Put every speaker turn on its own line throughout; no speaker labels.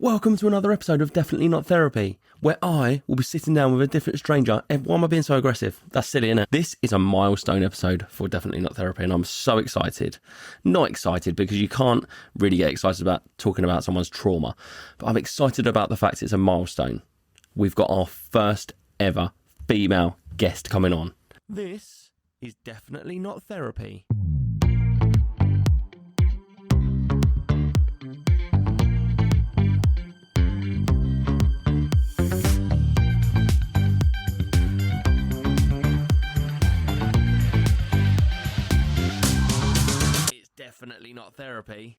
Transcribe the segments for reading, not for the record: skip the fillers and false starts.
Welcome to another episode of Definitely Not Therapy, where I will be sitting down with a different stranger. Why am I being so aggressive? That's silly, isn't it? This is a milestone episode for Definitely Not Therapy, and I'm so excited. Not excited because you can't really get excited about talking about someone's trauma, but I'm excited about the fact it's a milestone. We've got our first ever female guest coming on. This is Definitely Not Therapy. Definitely Not Therapy.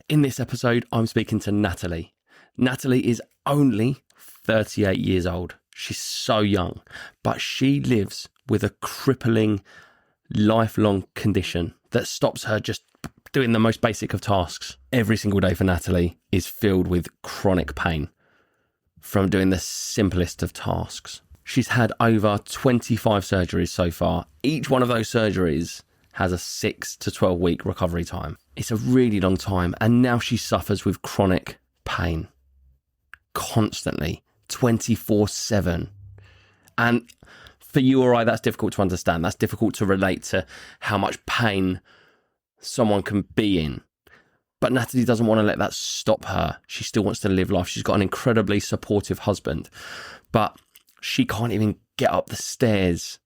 In this episode, I'm speaking to Natalie. Natalie is only 38 years old. She's so young, but she lives with a crippling, lifelong condition that stops her just doing the most basic of tasks. Every single day for Natalie is filled with chronic pain from doing the simplest of tasks. She's had over 25 surgeries so far. Each one of those surgeries has a 6 to 12 week recovery time. It's a really long time, and now she suffers with chronic pain constantly, 24/7. And for you or I, that's difficult to understand. That's difficult to relate to how much pain someone can be in. But Natalie doesn't want to let that stop her. She still wants to live life. She's got an incredibly supportive husband, but she can't even get up the stairs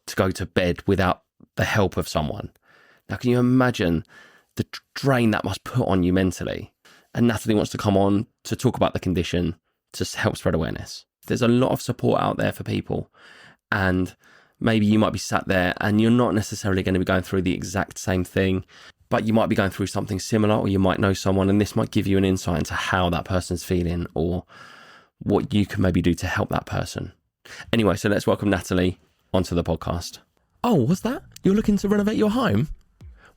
to go to bed without the help of someone. Now, can you imagine the drain that must put on you mentally? And Natalie wants to come on to talk about the condition to help spread awareness. There's a lot of support out there for people, and maybe you might be sat there and you're not necessarily going to be going through the exact same thing, but you might be going through something similar, or you might know someone, and this might give you an insight into how that person's feeling or what you can maybe do to help that person. Anyway, so let's welcome Natalie onto the podcast. Oh, what's that? You're looking to renovate your home?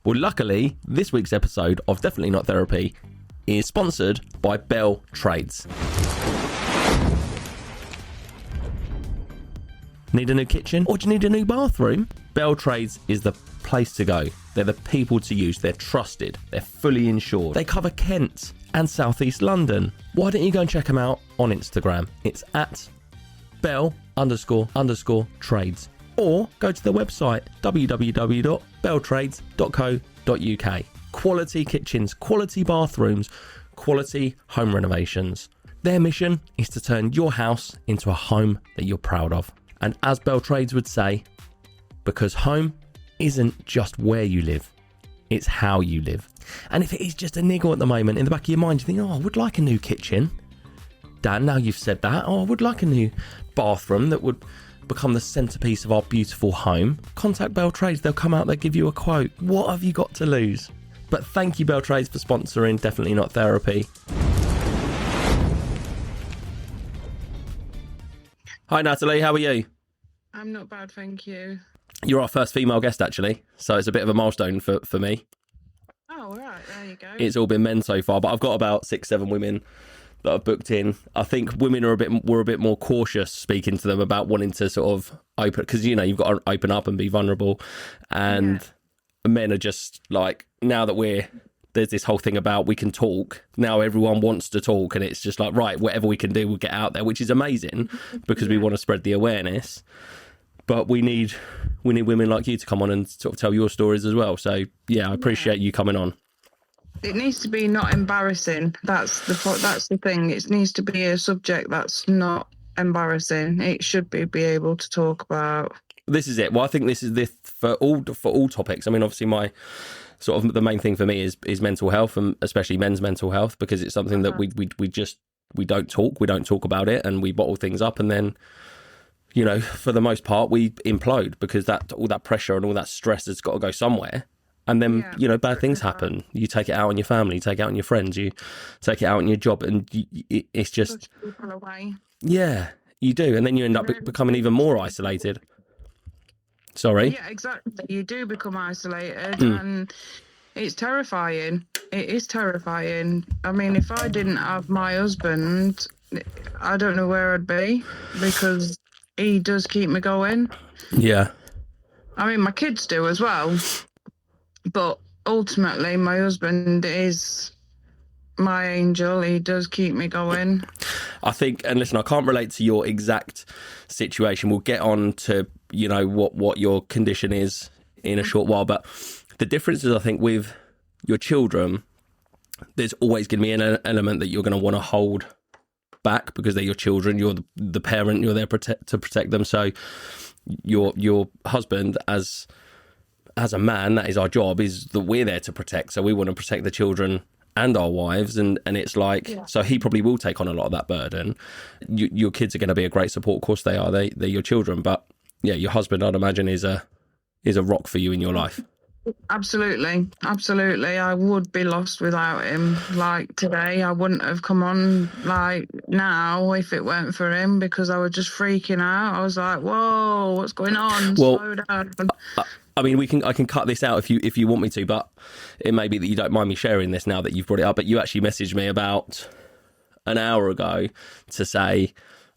Well, luckily, this week's episode of Definitely Not Therapy is sponsored by Bell Trades. Need a new kitchen? Or do you need a new bathroom? Bell Trades is the place to go. They're the people to use. They're trusted. They're fully insured. They cover Kent and South East London. Why don't you go and check them out on Instagram? It's at Bell__trades. Or go to the website www.belltrades.co.uk. Quality kitchens, quality bathrooms, quality home renovations. Their mission is to turn your house into a home that you're proud of. And as Bell Trades would say, because home isn't just where you live, it's how you live. And if it is just a niggle at the moment, in the back of your mind, you think, oh, I would like a new kitchen. Dan, now you've said that, oh, I would like a new bathroom that would become the centerpiece of our beautiful home. Contact Bell Trades. They'll come out, they'll give you a quote. What have you got to lose? But thank you, Bell Trades, for sponsoring Definitely Not Therapy. Hi, Natalie. How are you?
I'm not bad, thank you.
You're our first female guest, actually, so it's a bit of a milestone for me.
Oh, right. There you go.
It's all been men so far, but I've got about 6-7 women that I've booked in. I think women were a bit more cautious speaking to them about wanting to sort of open, because, you know, you've got to open up and be vulnerable. And men are just like, now that there's this whole thing about we can talk, now everyone wants to talk, and it's just like, right, whatever we can do, we'll get out there, which is amazing because we want to spread the awareness. But we need women like you to come on and sort of tell your stories as well. So yeah, I appreciate you coming on.
It needs to be not embarrassing. That's the thing. It needs to be a subject that's not embarrassing. It should be able to talk about.
This is it. Well, I think this is this for all topics. I mean, obviously, my sort of the main thing for me is mental health, and especially men's mental health, because it's something that we don't talk. We don't talk about it, and we bottle things up, and then, you know, for the most part, we implode because all that pressure and all that stress has got to go somewhere. And then, you know, bad things happen. You take it out on your family, you take it out on your friends, you take it out on your job, and it's just...
Push people away.
Yeah, you do. And then you end up becoming even more isolated. Sorry?
Yeah, exactly. You do become isolated, and it's terrifying. It is terrifying. I mean, if I didn't have my husband, I don't know where I'd be, because he does keep me going.
Yeah.
I mean, my kids do as well. But ultimately, my husband is my angel. He does keep me going.
I think, and listen, I can't relate to your exact situation. We'll get on to, what your condition is in a short while. But the difference is, I think, with your children, there's always going to be an element that you're going to want to hold back because they're your children. You're the parent. You're there to protect them. So your husband, as a man, that is our job, is that we're there to protect. So we want to protect the children and our wives, and it's like, so he probably will take on a lot of that burden. Your kids are going to be a great support. Of course they are. They're your children. But yeah, your husband, I'd imagine, is a rock for you in your life.
Absolutely. I would be lost without him. Like today, I wouldn't have come on like now if it weren't for him, because I was just freaking out. I was like, whoa, what's going on?
Well,
slow down.
I mean, I can cut this out if you want me to, but it may be that you don't mind me sharing this now that you've brought it up. But you actually messaged me about an hour ago to say,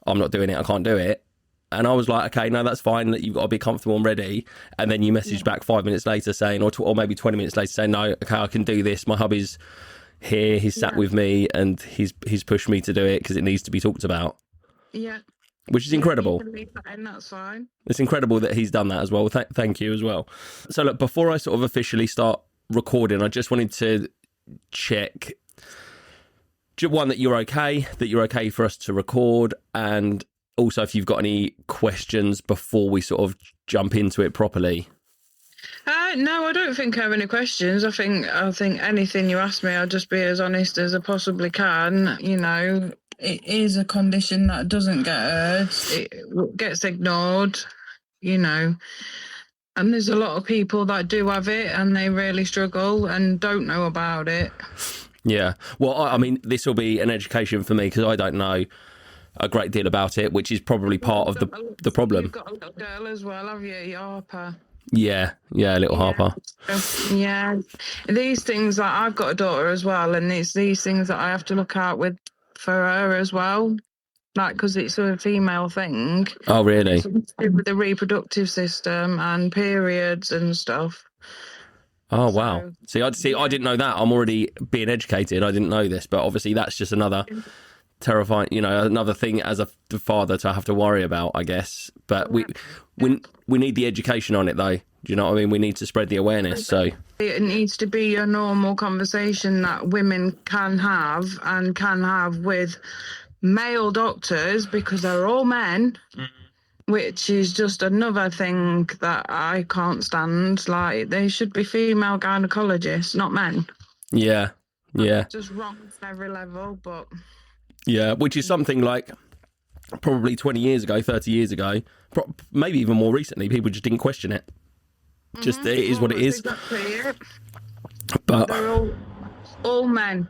I'm not doing it, I can't do it. And I was like, okay, no, that's fine, that you've got to be comfortable and ready. And then you messaged back 5 minutes later saying, or maybe 20 minutes later saying, no, okay, I can do this. My hubby's here, he's sat with me, and he's pushed me to do it because it needs to be talked about.
Yeah.
Which is incredible.
And that's fine.
It's incredible that he's done that as well. Thank you as well. So look, before I sort of officially start recording, I just wanted to check, one, that you're okay for us to record, and also if you've got any questions before we sort of jump into it properly.
No, I don't think I have any questions. I think anything you ask me, I'll just be as honest as I possibly can. It is a condition that doesn't get heard. It gets ignored, And there's a lot of people that do have it and they really struggle and don't know about it.
Yeah. Well, I mean, this will be an education for me because I don't know a great deal about it, which is probably part of the problem.
You've got a little girl as well, have you, Harper?
Yeah, little Harper.
Yeah, these things, like I've got a daughter as well, and it's these things that I have to look out with for her as well, like because it's a female thing.
Oh, really?
It's with the reproductive system and periods and stuff.
Oh, wow. I didn't know that. I'm already being educated. I didn't know this, but obviously that's just another terrifying, another thing as a father to have to worry about, I guess. But we need the education on it, though. Do you know what I mean? We need to spread the awareness. So
it needs to be a normal conversation that women can have with male doctors, because they're all men, which is just another thing that I can't stand. Like, they should be female gynecologists, not men.
Yeah.
Just wrong on every level, but...
Yeah, which is something like probably 20 years ago, 30 years ago, maybe even more recently, people just didn't question it. Just it is what it is.
Exactly it.
But
they're all men.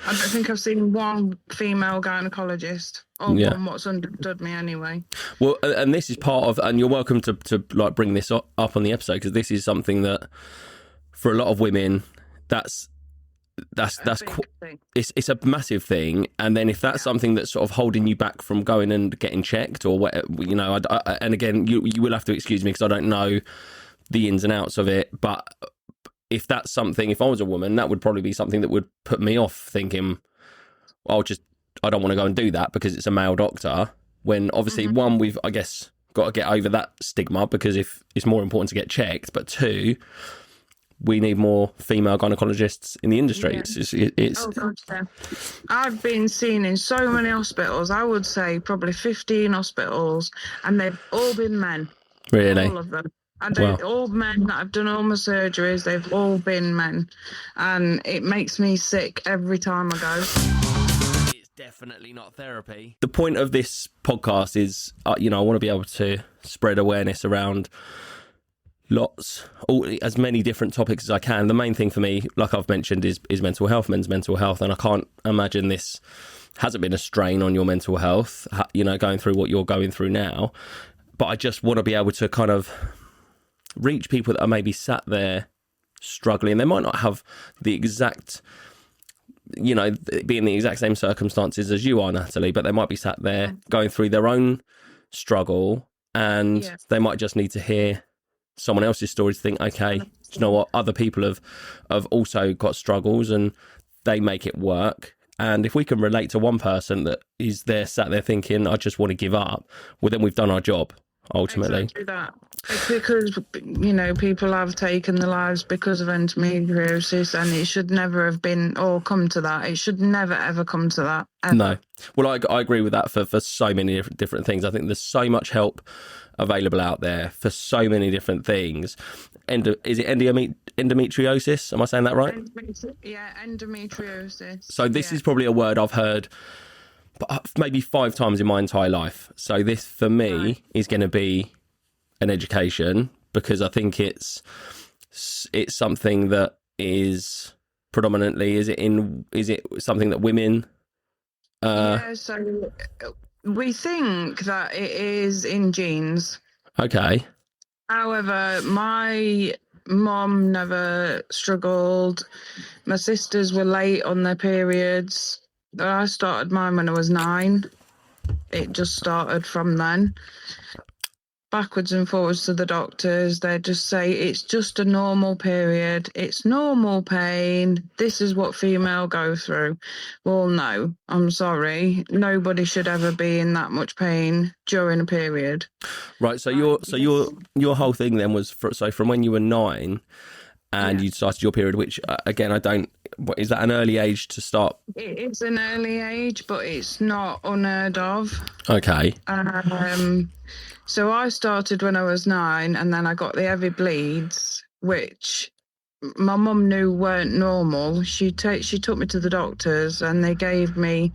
I don't think I've seen one female gynecologist, or one what's understood me anyway. Well,
and this is part of, and you're welcome to like bring this up on the episode, because this is something that for a lot of women, it's a massive thing. And then if that's something that's sort of holding you back from going and getting checked or whatever, and again, you will have to excuse me because I don't know the ins and outs of it, but if that's something, if I was a woman, that would probably be something that would put me off, thinking, I don't want to go and do that because it's a male doctor, when obviously one, we've, I guess, got to get over that stigma, because if it's more important to get checked, but two, we need more female gynecologists in the industry. Yeah. It's
Oh, God, yeah. I've been seen in so many hospitals, I would say probably 15 hospitals, and they've all been men.
Really?
All of them. And all men that have done all my surgeries, they've all been men. And it makes me sick every time I go.
It's definitely not therapy. The point of this podcast is, I want to be able to spread awareness around as many different topics as I can. The main thing for me, like I've mentioned, is mental health, men's mental health. And I can't imagine this hasn't been a strain on your mental health, going through what you're going through now. But I just want to be able to kind of reach people that are maybe sat there struggling. They might not have the exact, be in the exact same circumstances as you are, Natalie, but they might be sat there going through their own struggle, and they might just need to hear someone else's story to think, okay, do you know what? Other people have also got struggles and they make it work. And if we can relate to one person that is there, sat there thinking, I just want to give up, well, then we've done our job, ultimately.
Exactly that. It's because, people have taken their lives because of endometriosis, and it should never have been or come to that. It should never, ever come to that. Ever.
No. Well, I agree with that for so many different things. I think there's so much help available out there for so many different things. Is it endometriosis? Am I saying that right?
Yeah, endometriosis.
So this is probably a word I've heard maybe 5 times in my entire life. So this, for me, is going to be an education, because I think it's something that is predominantly, is it something that women
so we think that it is in genes.
Okay.
However, my mum never struggled. My sisters were late on their periods. I started mine when I was 9. It just started from then. Backwards and forwards to the doctors, they just say it's just a normal period, it's normal pain, this is what female go through. Well, no, I'm sorry, nobody should ever be in that much pain during a period.
Right, so your whole thing then was from when you were 9 and you started your period, which again, is that an early age to start?
It's an early age, but it's not unheard of.
Okay.
So I started when I was 9, and then I got the heavy bleeds, which my mum knew weren't normal. She took me to the doctors, and they gave me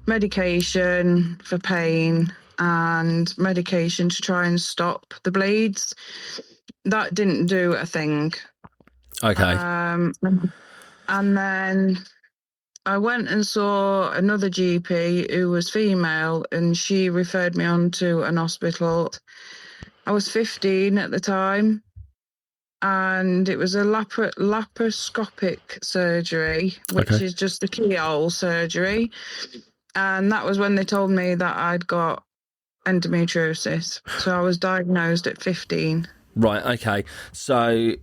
medication for pain and medication to try and stop the bleeds. That didn't do a thing.
Okay.
And then I went and saw another GP who was female, and she referred me on to an hospital. I was 15 at the time, and it was a laparoscopic surgery, which is just a keyhole surgery. And that was when they told me that I'd got endometriosis. So I was diagnosed at 15.
Right, okay. So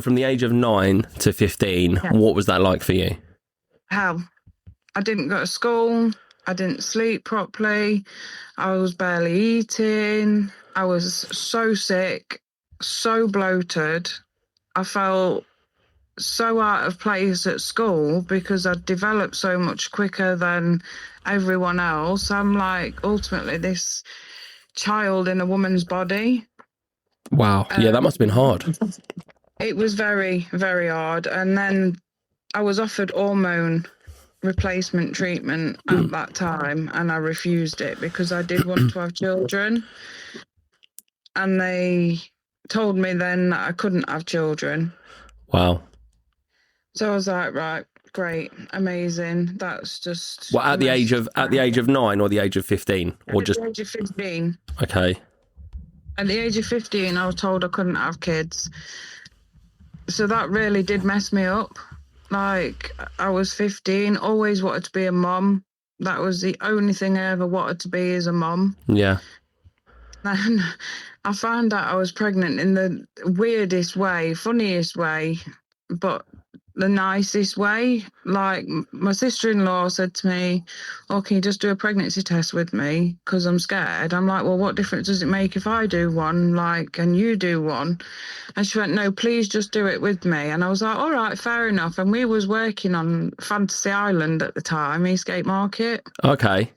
from the age of 9 to 15, what was that like for you?
Hell. I didn't go to school. I didn't sleep properly. I was barely eating. I was so sick, so bloated. I felt so out of place at school because I'd developed so much quicker than everyone else. I'm like ultimately this child in a woman's body.
Wow. Yeah, that must have been hard.
It was very, very hard. And then I was offered hormone replacement treatment at that time, and I refused it because I did want to have children. And they told me then that I couldn't have children.
Wow.
So I was like, right, great, amazing. That's just
at the age of 9 or the age of 15, or just
at the age of 15.
Okay.
At the age of 15, I was told I couldn't have kids. So that really did mess me up. Like, I was 15, always wanted to be a mum. That was the only thing I ever wanted to be, is a mum.
Yeah.
Then I found out I was pregnant in the weirdest way, funniest way, but the nicest way. Like, my sister-in-law said to me, oh, can you just do a pregnancy test with me? Because I'm scared. I'm like, well, what difference does it make if I do one, and you do one? And she went, no, please just do it with me. And I was like, all right, fair enough. And we was working on Fantasy Island at the time, Eastgate Market.
Okay.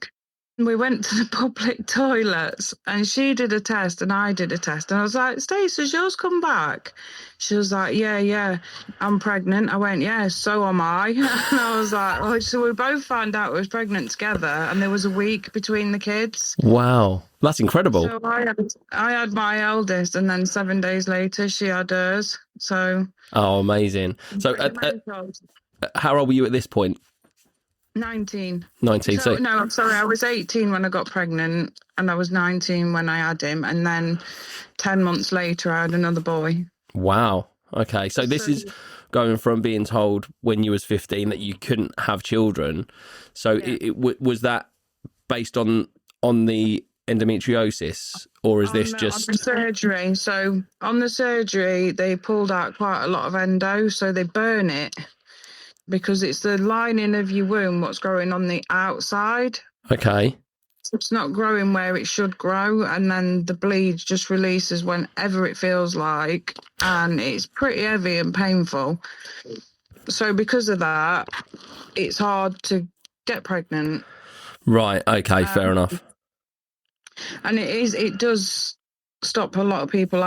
We went to the public toilets, and she did a test and I did a test. And I was like, Stacey, has yours come back? She was like, yeah, I'm pregnant. I went, yeah, so am I. And I was like, oh, so we both found out we was pregnant together, and there was a week between the kids.
Wow, that's incredible.
So I had my eldest, and then 7 days later she had hers. So.
Oh, amazing. So how old were you at this point?
19.
19.
So, no, I'm sorry. I was 18 when I got pregnant, and I was 19 when I had him. And then 10 months later, I had another boy.
Wow. Okay. So this is going from being told when you was 15 that you couldn't have children. So was that based on the endometriosis, or is this just...
On the surgery. So on the surgery, they pulled out quite a lot of endo, so they burn it. because it's the lining of your womb what's growing on the outside.
Okay.
It's not growing where it should grow, and then the bleed just releases whenever it feels like, and it's pretty heavy and painful. So because of that, it's hard to get pregnant.
Right. Okay. Fair enough.
And it does stop a lot of people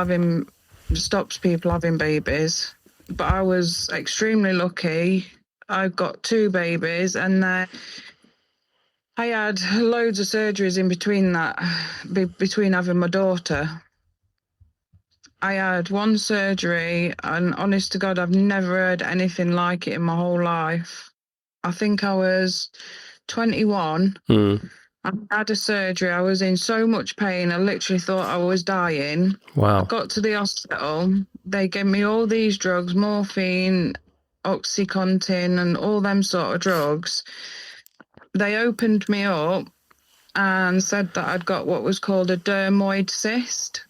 stops people having babies. But I was extremely lucky. I got 2 babies, and I had loads of surgeries in between that, between having my daughter. I had 1 surgery, and honest to God, I've never heard anything like it in my whole life. I think I was 21. I had a surgery. I was in so much pain. I literally thought I was dying.
Wow.
I got to the hospital. They gave me all these drugs, morphine, Oxycontin, and all them sort of drugs. They opened me up and said that I'd got what was called a dermoid cyst.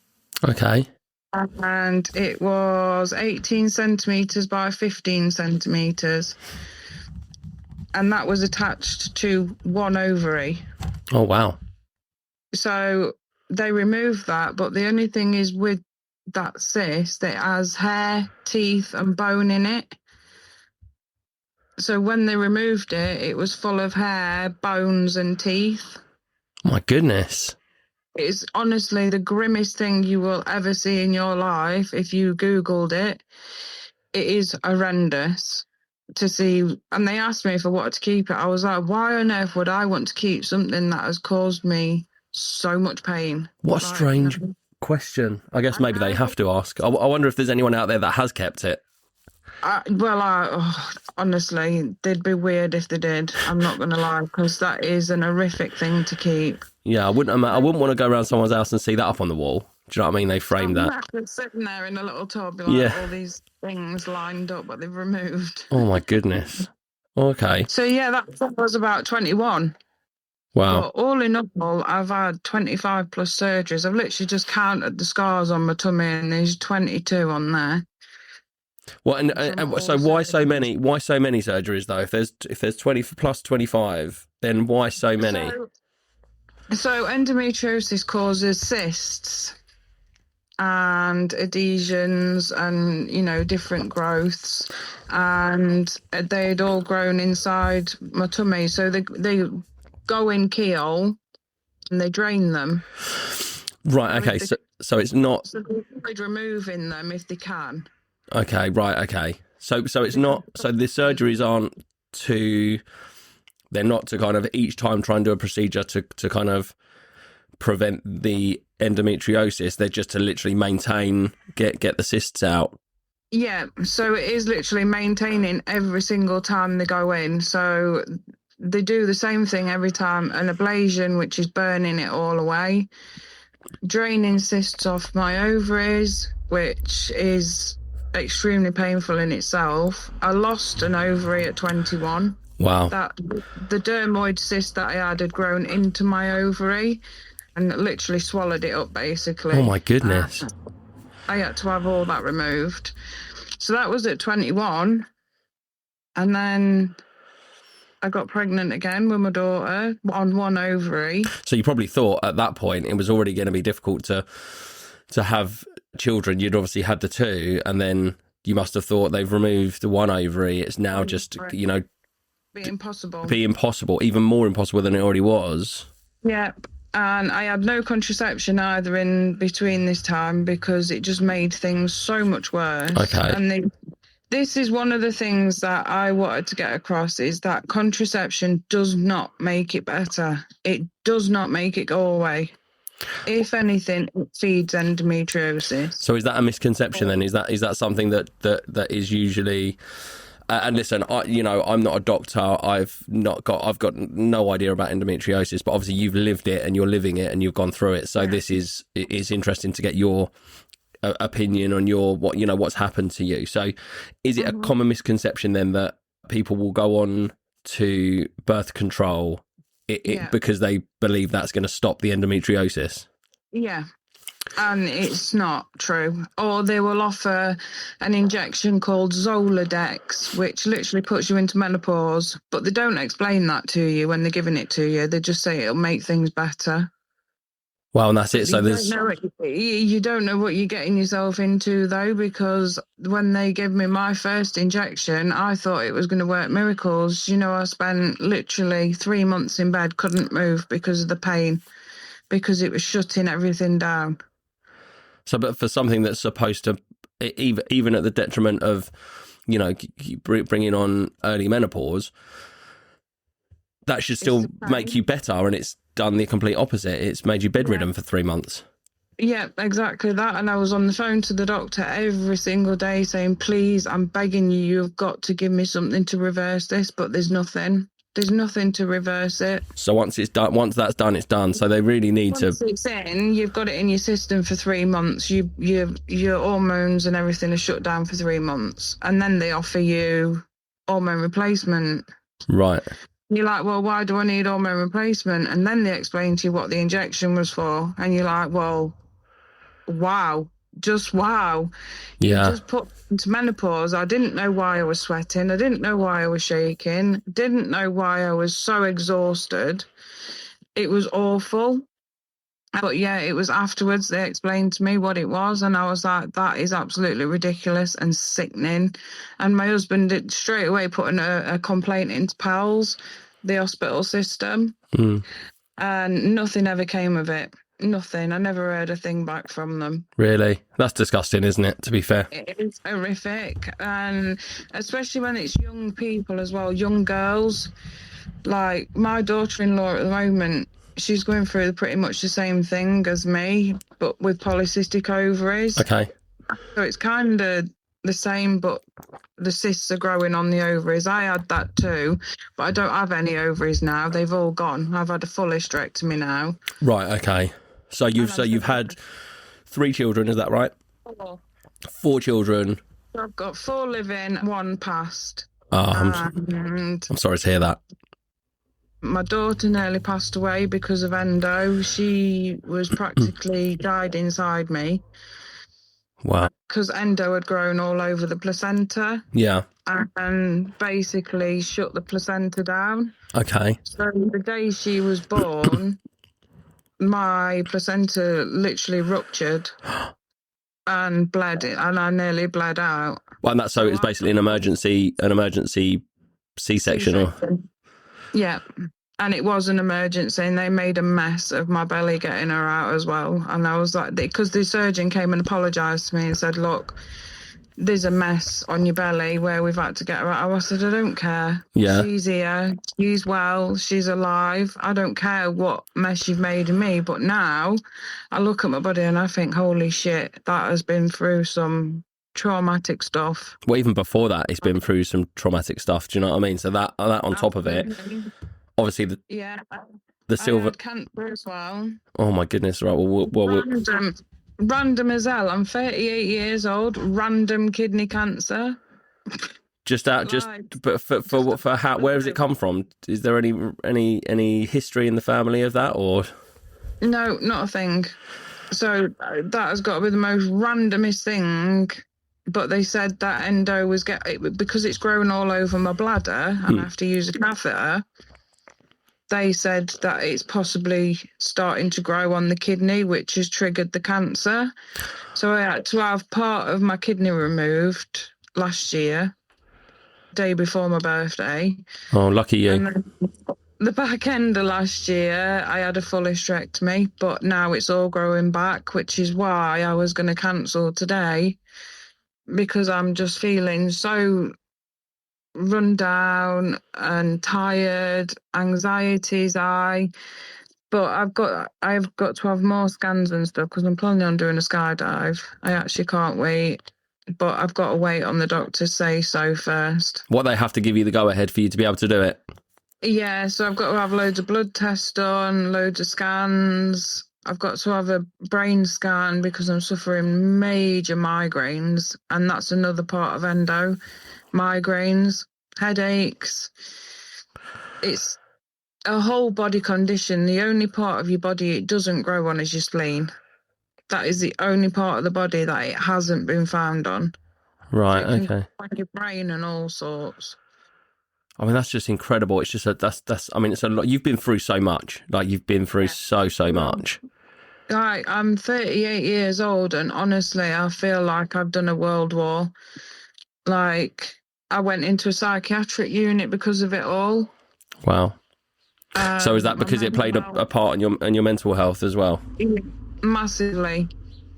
Okay.
And it was 18 centimetres by 15 centimetres. And that was attached to 1 ovary.
Oh, wow.
So they removed that, but the only thing is with that cyst, it has hair, teeth, and bone in it. So when they removed it, it was full of hair, bones, and teeth.
My goodness.
It's honestly the grimmest thing you will ever see in your life. If you Googled it, it is horrendous to see. And they asked me if I wanted to keep it. I was like, why on earth would I want to keep something that has caused me so much pain?
What a strange question. I guess maybe they have to ask. I wonder if there's anyone out there that has kept it.
Honestly, they'd be weird if they did. I'm not going to lie, because that is an horrific thing to keep.
Yeah, I wouldn't want to go around someone's house and see that up on the wall. Do you know what I mean? They framed that.
Just sitting there in a little tub, like all these things lined up, but they've removed.
Oh my goodness. Okay.
So yeah, that was about 21.
Wow.
But all in all, I've had 25 plus surgeries. I've literally just counted the scars on my tummy, and there's 22 on there.
Well, and so why so many? Why so many surgeries though? If there's 20 plus 25, then why so many?
So endometriosis causes cysts and adhesions and, different growths, and they'd all grown inside my tummy. So they go in keyhole and they drain them.
Right. Okay. So it's not.
So they'd removing them if they can.
Okay. Right. Okay. So it's not. So the surgeries aren't to. They're not to kind of each time try and do a procedure to kind of prevent the endometriosis. They're just to literally maintain, get the cysts out.
Yeah. So it is literally maintaining every single time they go in. So they do the same thing every time. An ablation, which is burning it all away. Draining cysts off my ovaries, which is extremely painful in itself. I lost an ovary at 21.
Wow.
The dermoid cyst that I had grown into my ovary and literally swallowed it up, basically.
Oh my goodness.
I had to have all that removed. So that was at 21. And then I got pregnant again with my daughter on 1 ovary.
So you probably thought at that point it was already going to be difficult to have children. You'd obviously had the 2, and then you must have thought they've removed the 1 ovary. It's now just,
be impossible.
Even more impossible than it already was.
Yeah. And I had no contraception either in between this time, because it just made things so much worse.
Okay.
And this is one of the things that I wanted to get across, is that contraception does not make it better. It does not make it go away. If anything, it feeds endometriosis.
So is that a misconception then? Is that something that is usually... and listen, I'm not a doctor. I've got no idea about endometriosis, but obviously you've lived it and you're living it and you've gone through it. So it is interesting to get your opinion on what's happened to you. So is it a common misconception then that people will go on to birth control because they believe that's going to stop the endometriosis?
Yeah. And it's not true. Or they will offer an injection called Zoladex, which literally puts you into menopause, but they don't explain that to you when they're giving it to you. They just say it'll make things better.
Well, and that's it. So
You don't know what you're getting yourself into, though, because when they gave me my first injection, I thought it was going to work miracles. You know, I spent literally 3 months in bed, couldn't move because of the pain, because it was shutting everything down.
So, but for something that's supposed to, even at the detriment of, you know, bringing on early menopause, that should still make you better, and it's done the complete opposite. It's made you bedridden for 3 months.
Yeah, exactly that. And I was on the phone to the doctor every single day saying, please, I'm begging you, you've got to give me something to reverse this, but there's nothing. There's nothing to reverse it.
So once it's done, once that's done, it's done. So they really need
once to. It's in, you've got it in your system for 3 months. Your hormones and everything are shut down for 3 months, and then they offer you hormone replacement.
Right.
You're like, well, why do I need hormone replacement? And then they explain to you what the injection was for, and you're like, well, wow, just wow.
Yeah.
You just put into menopause. I didn't know why I was sweating. I didn't know why I was shaking. Didn't know why I was so exhausted. It was awful. But yeah, it was afterwards they explained to me what it was, and I was like, that is absolutely ridiculous and sickening. And my husband did straight away putting a complaint into PALS, the hospital system, and nothing ever came of it. Nothing. I never heard a thing back from them.
Really? That's disgusting, isn't it, to be fair?
It is horrific. And especially when it's young people as well, young girls. Like my daughter-in-law at the moment, she's going through pretty much the same thing as me, but with polycystic ovaries.
Okay.
So it's kind of the same, but the cysts are growing on the ovaries. I had that too, but I don't have any ovaries now. They've all gone. I've had a full hysterectomy now.
Right, okay. So you've had 3 children, is that right?
4.
4 children.
I've got 4 living, 1 passed.
I'm sorry to hear that.
My daughter nearly passed away because of endo. She was practically died inside me.
Wow.
Because endo had grown all over the placenta.
Yeah.
And basically shut the placenta down.
Okay.
So the day she was born, my placenta literally ruptured and bled it, and I nearly bled out.
Well, and that's so it's basically an emergency C-section, or
yeah. And it was an emergency, and they made a mess of my belly getting her out as well. And I was like, because the surgeon came and apologised to me and said, look, there's a mess on your belly where we've had to get her out. I said, I don't care.
Yeah.
She's here. She's well. She's alive. I don't care what mess you've made of me. But now I look at my body and I think, holy shit, that has been through some traumatic stuff.
Well, even before that, it's been through some traumatic stuff. Do you know what I mean? So that on top of it, obviously the silver.
I had cancer as well.
Oh my goodness! Right. Well,
random as hell. I'm 38 years old. Random kidney cancer.
But for how? Where does it come from? Is there any history in the family of that, or?
No, not a thing. So that has got to be the most randomest thing. But they said that endo was because it's growing all over my bladder and I have to use a catheter. They said that it's possibly starting to grow on the kidney, which has triggered the cancer. So I had to have part of my kidney removed last year, day before my birthday.
Oh, lucky you.
And the back end of last year, I had a full hysterectomy, but now it's all growing back, which is why I was going to cancel today, because I'm just feeling so run down and tired, anxiety's high. But I've got to have more scans and stuff because I'm planning on doing a skydive. I actually can't wait, but I've got to wait on the doctor to say so first.
What, they have to give you the go ahead for you to be able to do it?
Yeah, so I've got to have loads of blood tests done, loads of scans. I've got to have a brain scan because I'm suffering major migraines, and that's another part of endo. Migraines, headaches. It's a whole body condition. The only part of your body it doesn't grow on is your spleen. that is the only part of the body that it hasn't been found on.
Right.
So it can
Okay.
go on your brain and all sorts.
I mean, that's just incredible. It's just that's. I mean, it's a lot. You've been through so much. Like you've been through so much.
Like, I'm 38 years old, and honestly, I feel like I've done a world war. Like, I went into a psychiatric unit because of it all.
Wow. So is that
My
because it
mental
played a
health,
part in your mental health as well?
massively.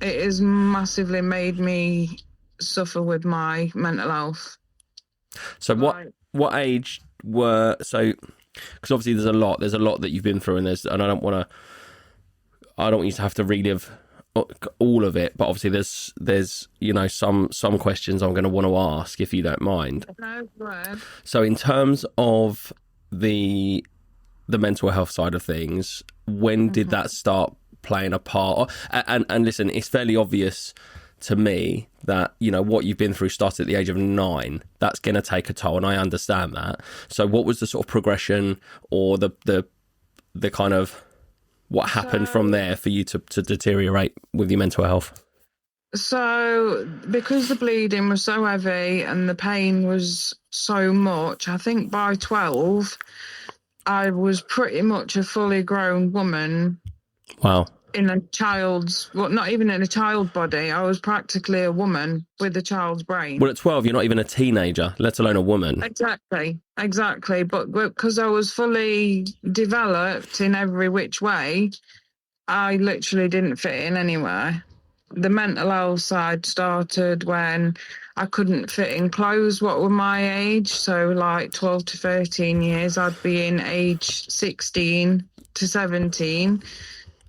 It has massively made me suffer with my mental health.
So
Like,
what age were so? Because obviously there's a lot that you've been through, and I don't want you to have to relive all of it. But obviously there's some questions I'm going to want to ask if you don't mind.
no, go ahead.
So in terms of the mental health side of things, when did that start playing a part? And listen, it's fairly obvious to me that what you've been through started at the age of 9. That's going to take a toll, and I understand that. So what was the sort of progression, or the kind of what happened from there for you to deteriorate with your mental health?
So, because the bleeding was so heavy and the pain was so much, I think by 12, I was pretty much a fully grown woman.
Wow.
In a child's, well, not even in a child body. I was practically a woman with a child's brain.
Well, at 12, you're not even a teenager, let alone a woman.
Exactly. But because I was fully developed in every which way, I literally didn't fit in anywhere. The mental health side started when I couldn't fit in clothes what were my age. So like 12 to 13 years, I'd be in age 16 to 17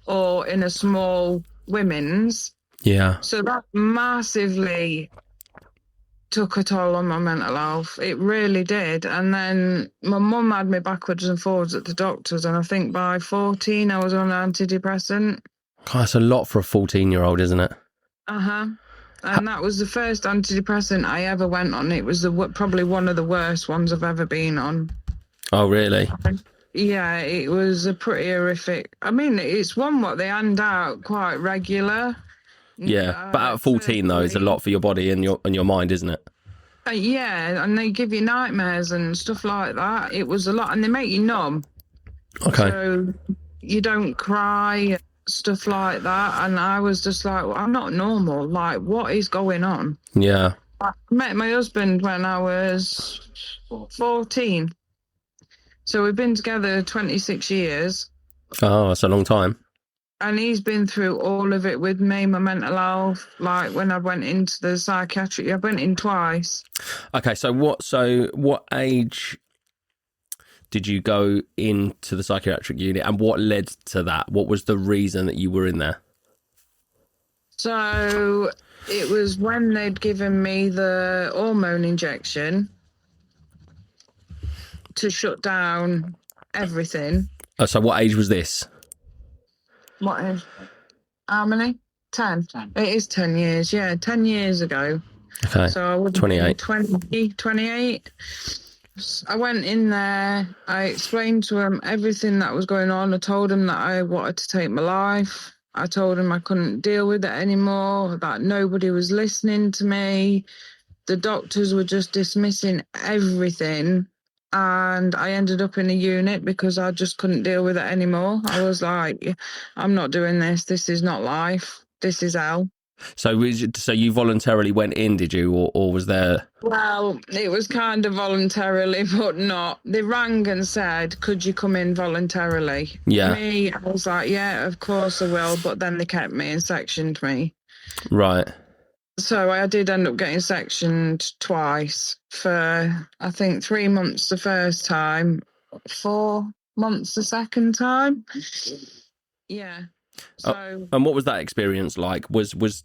or in a small women's.
Yeah.
So that massively took a toll on my mental health. It really did. And then my mum had me backwards and forwards at the doctors. And I think by 14, I was on an antidepressant.
God, that's a lot for a 14-year-old, isn't it?
Uh-huh. And that was the first antidepressant I ever went on. It was probably one of the worst ones I've ever been on.
Oh, really?
Yeah, it was a pretty horrific. I mean, it's one what they hand out quite regular.
Yeah, but at 14 though, it's a lot for your body and your mind, isn't it?
Yeah, and they give you nightmares and stuff like that. It was a lot, and they make you numb.
Okay.
So you don't cry, stuff like that. And I was just like, well, I'm not normal. Like, what is going on?
Yeah.
I met my husband when I was 14. So we've been together 26 years.
Oh, that's a long time.
And he's been through all of it with me, my mental health. Like when I went into the psychiatric, I went in twice.
Okay, so what age did you go into the psychiatric unit, and what led to that? What was the reason that you were in there?
So it was when they'd given me the hormone injection to shut down everything.
Oh, so what age was this?
What is? How many? 10. It is 10 years. Yeah, 10 years ago.
Okay.
So I would
28.
28. I went in there. I explained to him everything that was going on. I told him that I wanted to take my life. I told him I couldn't deal with it anymore, that nobody was listening to me. The doctors were just dismissing everything. And I ended up in a unit because I just couldn't deal with it anymore. I was like, I'm not doing this. This is not life. This is hell.
So you voluntarily went in, did you, or was there?
Well, it was kind of voluntarily, but not. They rang and said, could you come in voluntarily?
Yeah.
Me, I was like, yeah, of course I will. But then they kept me and sectioned me.
Right.
So I did end up getting sectioned twice for, I think, 3 months the first time, 4 months the second time. Yeah. So,
and what was that experience like?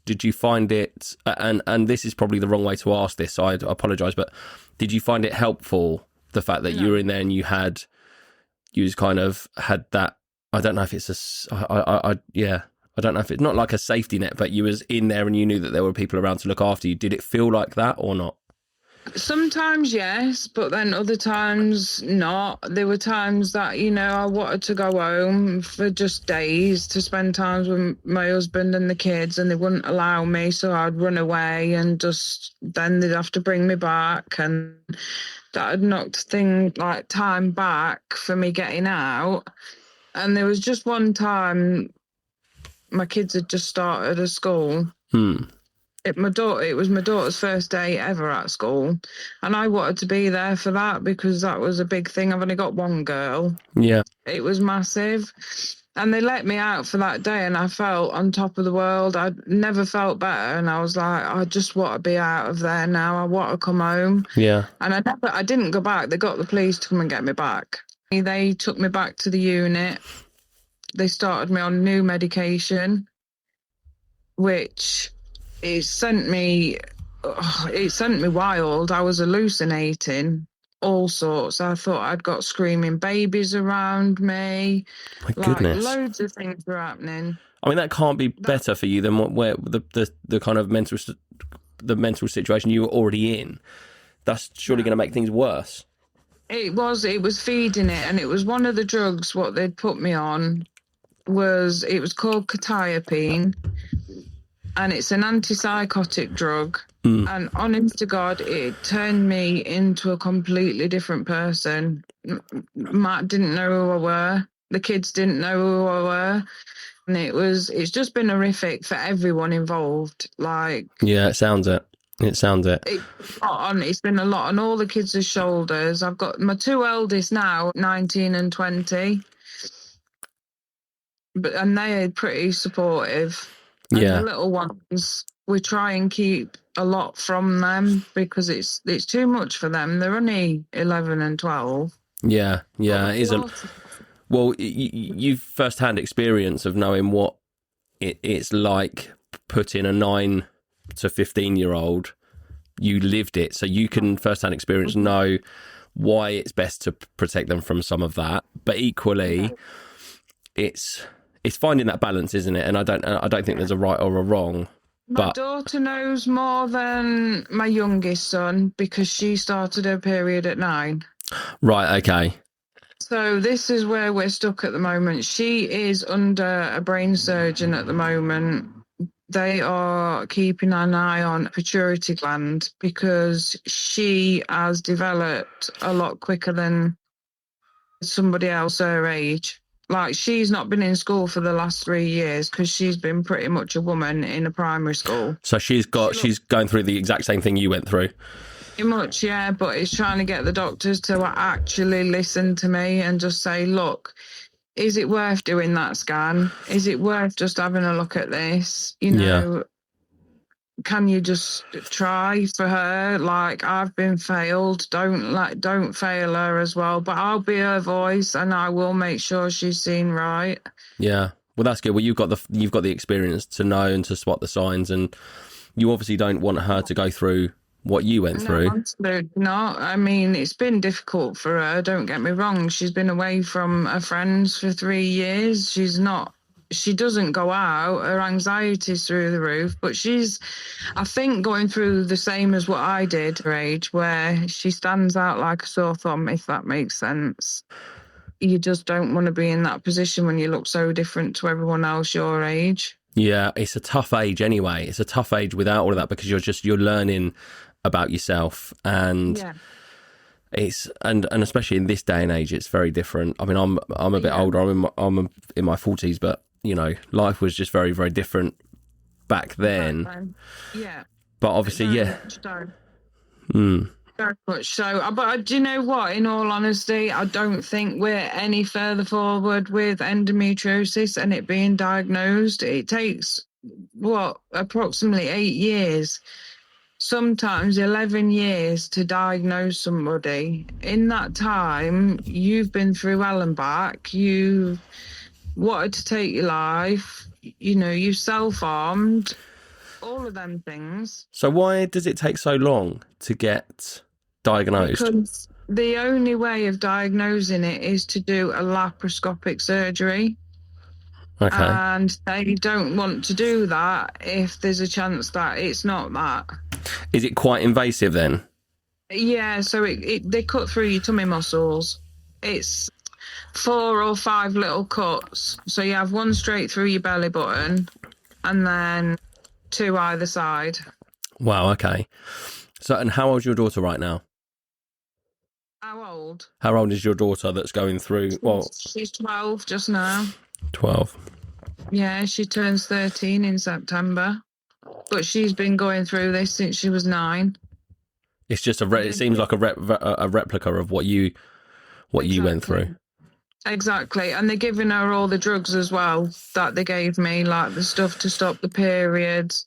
Did you find it, and this is probably the wrong way to ask this, so I apologise, but did you find it helpful, the fact that you were in there and you kind of had that, I don't know if it's I don't know if it's not like a safety net, but you was in there and you knew that there were people around to look after you. Did it feel like that or not?
Sometimes yes, but then other times not. There were times that, I wanted to go home for just days to spend time with my husband and the kids, and they wouldn't allow me, so I'd run away and just then they'd have to bring me back, and that had knocked time back for me getting out. And there was just one time my kids had just started at school. It was my daughter's first day ever at school, and I wanted to be there for that because that was a big thing. I've only got one girl.
Yeah.
It was massive. And they let me out for that day, and I felt on top of the world. I'd never felt better, and I was like, I just want to be out of there now. I want to come home.
Yeah.
And I didn't go back. They got the police to come and get me back. They took me back to the unit. They started me on new medication, which it sent me wild. I was hallucinating all sorts. I thought I'd got screaming babies around me.
My goodness.
Loads of things were happening.
I mean, that can't be better for you than where the kind of mental situation you were already in. That's surely going to make things worse.
It was feeding it, and it was one of the drugs what they'd put me on was called quetiapine, and it's an antipsychotic drug. And honest to God, it turned me into a completely different person. Matt didn't know who I were. The kids didn't know who I were. And it's just been horrific for everyone involved.
Yeah, it sounds it. It's
been a lot on all the kids' shoulders. I've got my two eldest now, 19 and 20. And they're pretty supportive. And the little ones, we try and keep a lot from them because it's too much for them. They're only 11 and 12.
Yeah, it isn't. Well, you've first-hand experience of knowing what it's like putting a 9 to 15-year-old. You lived it, so you can first-hand experience know why it's best to protect them from some of that. But equally, it's finding that balance, isn't it? And I don't think there's a right or a wrong.
My daughter knows more than my youngest son because she started her period at 9.
Right, okay.
So this is where we're stuck at the moment. She is under a brain surgeon at the moment. They are keeping an eye on pituitary gland because she has developed a lot quicker than somebody else her age. She's not been in school for the last 3 years because she's been pretty much a woman in a primary school.
So she's going through the exact same thing you went through.
Pretty much, yeah, but it's trying to get the doctors to actually listen to me and just say, look, is it worth doing that scan? Is it worth just having a look at this? Can you just try for her? I've been failed. Don't fail her as well. But I'll be her voice, and I will make sure she's seen right.
Yeah, well, that's good. Well, you've got the experience to know and to spot the signs, and you obviously don't want her to go through what you went through.
Absolutely not. I mean, it's been difficult for her. Don't get me wrong. She's been away from her friends for 3 years. She doesn't go out. Her anxiety's through the roof, but she's, I think, going through the same as what I did her age, where she stands out like a sore thumb, if that makes sense. You just don't want to be in that position when you look so different to everyone else your age.
Yeah, it's a tough age anyway. It's a tough age without all of that because you're learning about yourself, and it's and especially in this day and age, it's very different. I mean, I'm a bit older. I'm in my 40s, but life was just very, very different back then.
Yeah.
But obviously,
Very much so. But do you know what? In all honesty, I don't think we're any further forward with endometriosis and it being diagnosed. It takes, approximately 8 years, sometimes 11 years to diagnose somebody. In that time, you've been through hell and back. You've wanted to take your life. You self-harmed. All of them things.
So why does it take so long to get diagnosed?
Because the only way of diagnosing it is to do a laparoscopic surgery.
Okay.
And they don't want to do that if there's a chance that it's not that.
Is it quite invasive then?
Yeah, so they cut through your tummy muscles. It's 4 or 5 little cuts. So you have one straight through your belly button and then 2 either side.
Wow, okay. So, and how old's your daughter right now?
How old?
How old is your daughter that's going through, well,
She's 12 just now.
12?
Yeah, she turns 13 in September. But she's been going through this since she was 9.
It's just it seems like a replica of what you went through.
Exactly. And they're giving her all the drugs as well that they gave me, like the stuff to stop the periods,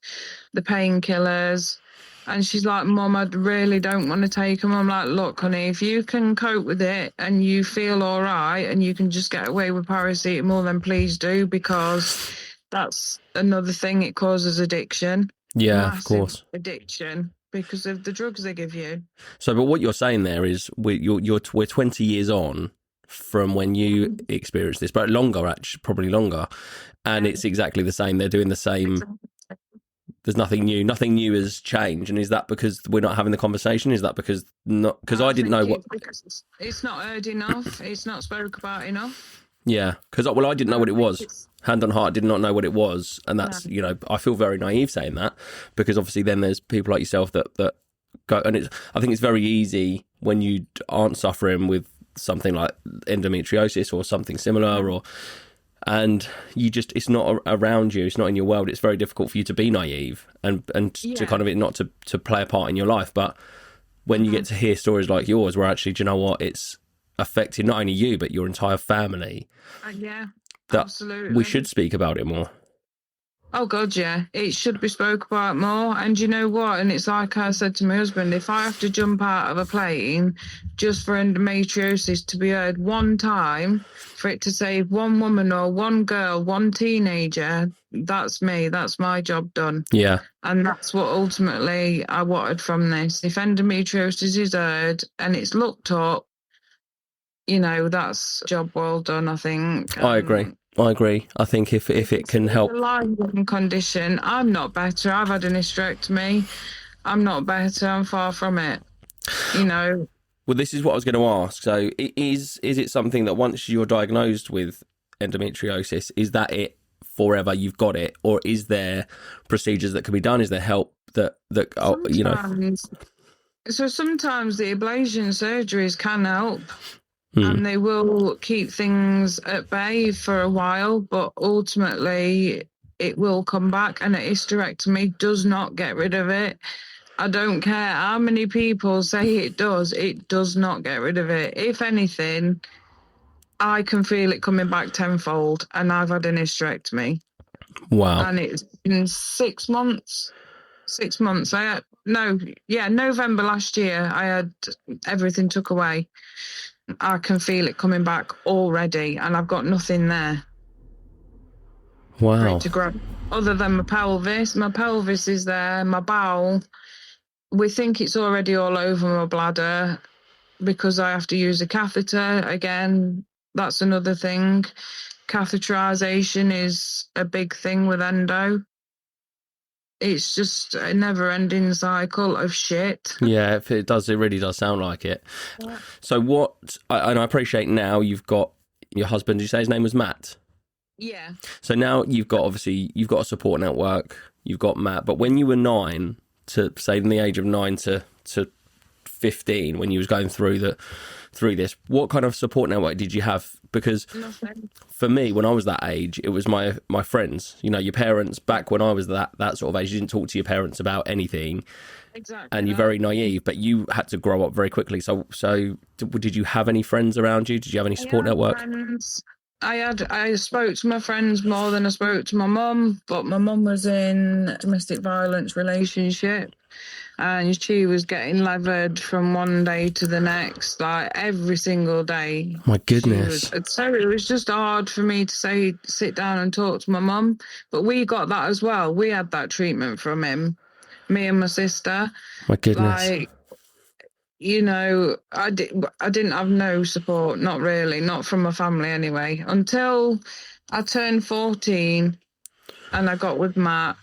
the painkillers. And she's like, Mum, I really don't want to take them. I'm like, look, honey, if you can cope with it and you feel all right and you can just get away with paracetamol, then please do, because that's another thing. It causes addiction.
Yeah,
Massive
of course.
addiction because of the drugs they give you.
So, but what you're saying there is we're 20 years on from when you experienced this, but longer, actually, probably longer. And it's exactly the same. They're doing the same. There's nothing new. Nothing new has changed. And is that because we're not having the conversation? Is that because not? Because I didn't know what.
Because it's not heard enough. It's not spoke about enough.
Yeah, because I didn't know what it was. Hand on heart, did not know what it was, and that's I feel very naive saying that, because obviously then there's people like yourself that go, and I think it's very easy when you aren't suffering with something like endometriosis or something similar, and you just, it's not around you, it's not in your world. It's very difficult for you to be naive and to kind of not to play a part in your life. But when you get to hear stories like yours, where actually, do you know what, it's affected not only you but your entire family.
Absolutely.
We should speak about it more.
Oh God, yeah, it should be spoke about more. And you know what? And it's like I said to my husband, if I have to jump out of a plane just for endometriosis to be heard one time, for it to save one woman or one girl, one teenager, that's me. That's my job done.
Yeah.
And that's what ultimately I wanted from this. If endometriosis is heard and it's looked up, that's job well done, I think.
I agree. I think if it can help.
It's a life condition. I'm not better. I've had a hysterectomy. I'm not better. I'm far from it. Well,
this is what I was going to ask. So is it something that once you're diagnosed with endometriosis, is that it forever? You've got it, or is there procedures that can be done? Is there help that
So sometimes the ablation surgeries can help. And they will keep things at bay for a while, but ultimately it will come back, and a hysterectomy does not get rid of it. I don't care how many people say it does not get rid of it. If anything, I can feel it coming back tenfold, and I've had an hysterectomy.
Wow.
And it's been 6 months. 6 months. November last year, I had everything took away. I can feel it coming back already, and I've got nothing there.
Wow.
To grab, other than my pelvis. My pelvis is there, my bowel. We think it's already all over my bladder because I have to use a catheter. Again, that's another thing. Catheterization is a big thing with endo. It's just a never-ending cycle of shit.
Yeah, if it does, it really does sound like it. Yeah. So and I appreciate now you've got your husband. Did you say his name was Matt?
Yeah.
So now you've got a support network. You've got Matt. But when you were 9, to say in the age of 9 to 15, when you was going through this, what kind of support network did you have? Because for me, when I was that age, it was my friends. Your parents. Back when I was that sort of age, you didn't talk to your parents about anything.
Exactly.
And you're very naive, but you had to grow up very quickly. So did you have any friends around you? Did you have any support network?
Friends. I spoke to my friends more than I spoke to my mum, but my mum was in a domestic violence relationship, and she was getting levered from one day to the next, like every single day.
My goodness.
So it was just hard for me to sit down and talk to my mum, but we got that as well. We had that treatment from him, me and my sister.
My goodness.
I didn't have no support, not really, not from my family anyway, until I turned 14 and I got with Matt.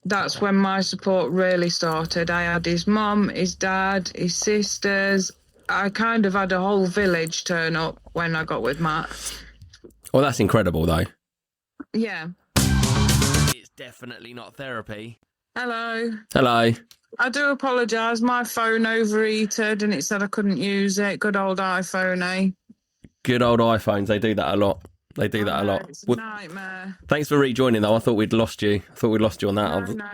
that's when my support really started. I had his mum, his dad, his sisters. I kind of had a whole village turn up when I got with Matt.
Well, that's incredible, though.
Yeah.
It's definitely not therapy.
Hello.
Hello.
I do apologise. My phone overheated and it said I couldn't use it. Good old iPhone, eh?
Good old iPhones. They do that a lot.
It's a nightmare.
Thanks for rejoining, though. I thought we'd lost you. On that.
No.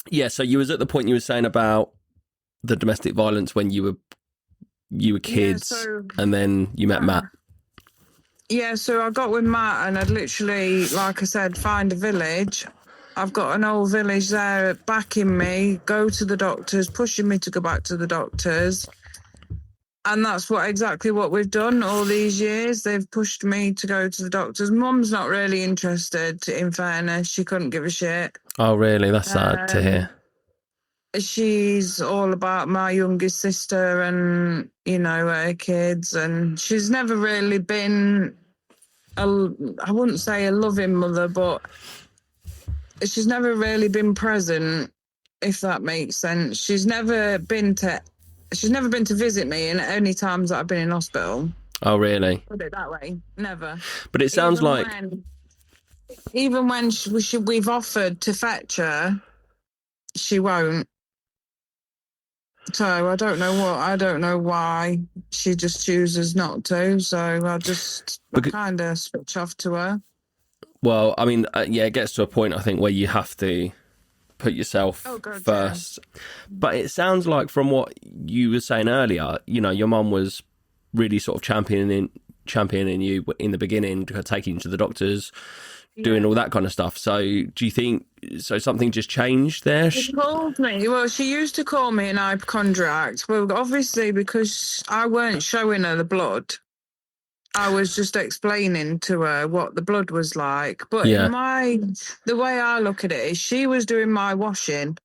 Yeah, so you was at the point you were saying about the domestic violence when you were kids, and then you met Matt.
Yeah, so I got with Matt and I'd literally, like I said, find a village. I've got an old village there backing me, go to the doctors, pushing me to go back to the doctors. And that's exactly what we've done all these years. They've pushed me to go to the doctors. Mum's not really interested, in fairness. She couldn't give a shit.
Oh, really? That's sad to hear.
She's all about my youngest sister and, her kids. And she's never really been, I wouldn't say a loving mother, but she's never really been present, if that makes sense. She's never been to visit me in any times that I've been in hospital.
Oh, really?
Put it that way. Never.
But it sounds
even when we've offered to fetch her, she won't. So I don't know why she just chooses not to. So I kind of switch off to her.
Well, I mean, it gets to a point, I think, where you have to put yourself first. Yeah. But it sounds like from what you were saying earlier, your mum was really sort of championing you in the beginning, taking you to the doctors, doing all that kind of stuff. So do you think something just changed there?
She called me. Well, she used to call me an hypochondriac. Well, obviously, because I weren't showing her the blood, I was just explaining to her what the blood was like. But the way I look at it is she was doing my washing.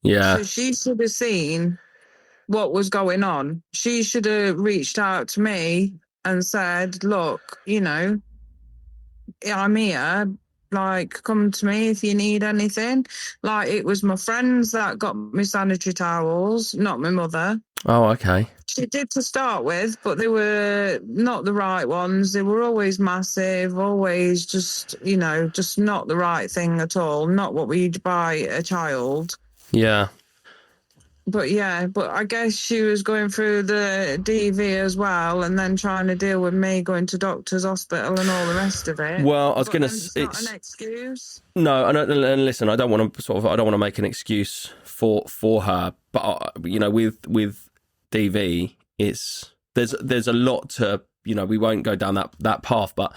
Yeah.
So she should have seen what was going on. She should have reached out to me and said, look, I'm here. Like, come to me if you need anything. Like, it was my friends that got me sanitary towels, not my mother.
Oh, okay.
She did to start with, but they were not the right ones. They were always massive, always just not the right thing at all. Not what we'd buy a child.
Yeah.
But I guess she was going through the DV as well, and then trying to deal with me going to doctor's hospital and all the rest of it.
Well, I was going to.
It's not an excuse.
No, and listen, I don't want to make an excuse for her, but with DV, there's a lot to we won't go down that path, but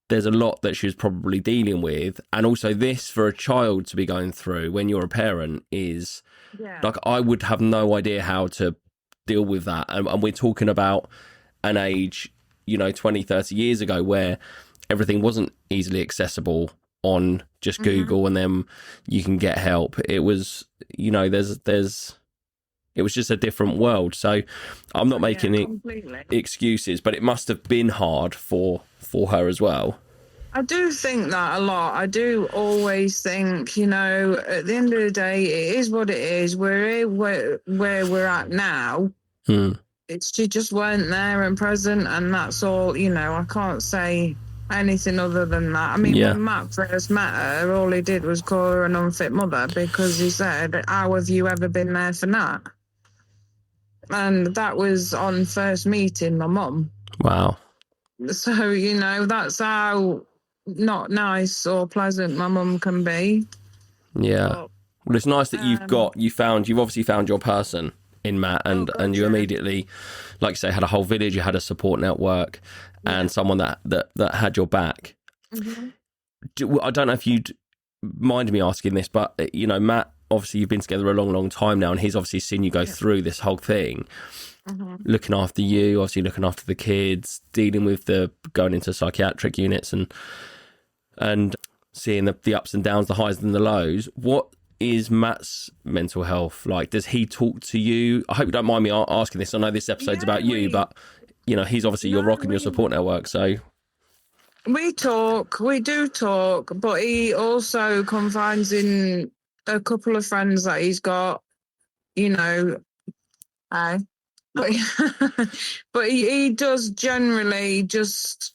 there's a lot that she was probably dealing with, and also this for a child to be going through when you're a parent is. Yeah. Like, I would have no idea how to deal with that. And we're talking about an age, 20, 30 years ago where everything wasn't easily accessible on just Google and then you can get help. It was, it was just a different world. So I'm not making excuses, but it must have been hard for her as well.
I do think that a lot. I do always think, at the end of the day, it is what it is. We're where we're at now. She just weren't there and present, and that's all. I can't say anything other than that. I mean, when Matt first met her, all he did was call her an unfit mother because he said, how have you ever been there for Nat? And that was on first meeting my mum.
Wow.
So, that's how not nice or pleasant my mum can be.
Yeah. Well, it's nice that you've obviously found your person in Matt, and you immediately, like you say, had a whole village, you had a support network and someone that had your back. I don't know if you'd mind me asking this, but Matt, obviously you've been together a long time now, and he's obviously seen you go through this whole thing. Looking after you, obviously looking after the kids, dealing with going into psychiatric units and seeing the ups and downs, the highs and the lows. What is Matt's mental health like? Does he talk to you? I hope you don't mind me asking this. I know this episode's about you, but he's obviously your rock and your support network. So
We do talk, but he also confides in a couple of friends that he's got, you know. But, but he does generally just,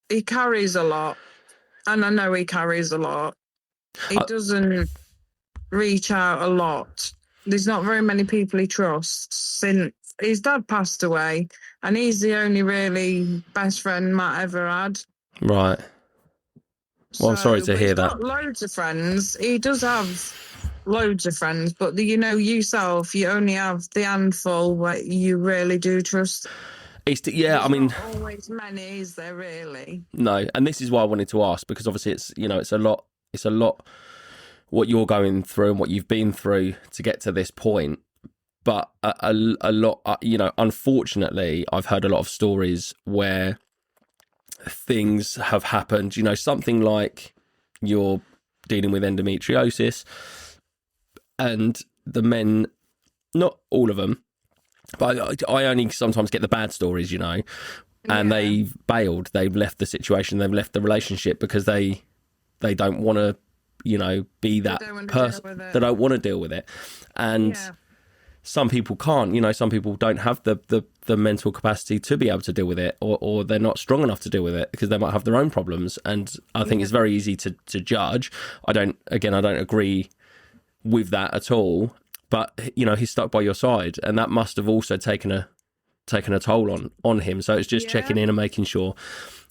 he carries a lot. And I know he carries a lot. He doesn't reach out a lot. There's not very many people he trusts since his dad passed away. And he's the only really best friend Matt ever had.
Right. Well, I'm sorry to hear that.
He's got loads of friends. He does have loads of friends, but yourself, you only have the handful where you really do trust.
There's
not always many, is there really?
No, and this is why I wanted to ask, because obviously it's a lot what you're going through and what you've been through to get to this point. But a lot, unfortunately, I've heard a lot of stories where things have happened, something like you're dealing with endometriosis and the men, not all of them, but I only sometimes get the bad stories, and they've bailed, they've left the situation, they've left the relationship because they don't want to, be that person. They don't want to deal with it. And some people can't, some people don't have the mental capacity to be able to deal with it, or they're not strong enough to deal with it because they might have their own problems. And I think it's very easy to judge. I don't agree with that at all. But, he's stuck by your side, and that must have also taken a toll on him. So it's just checking in and making sure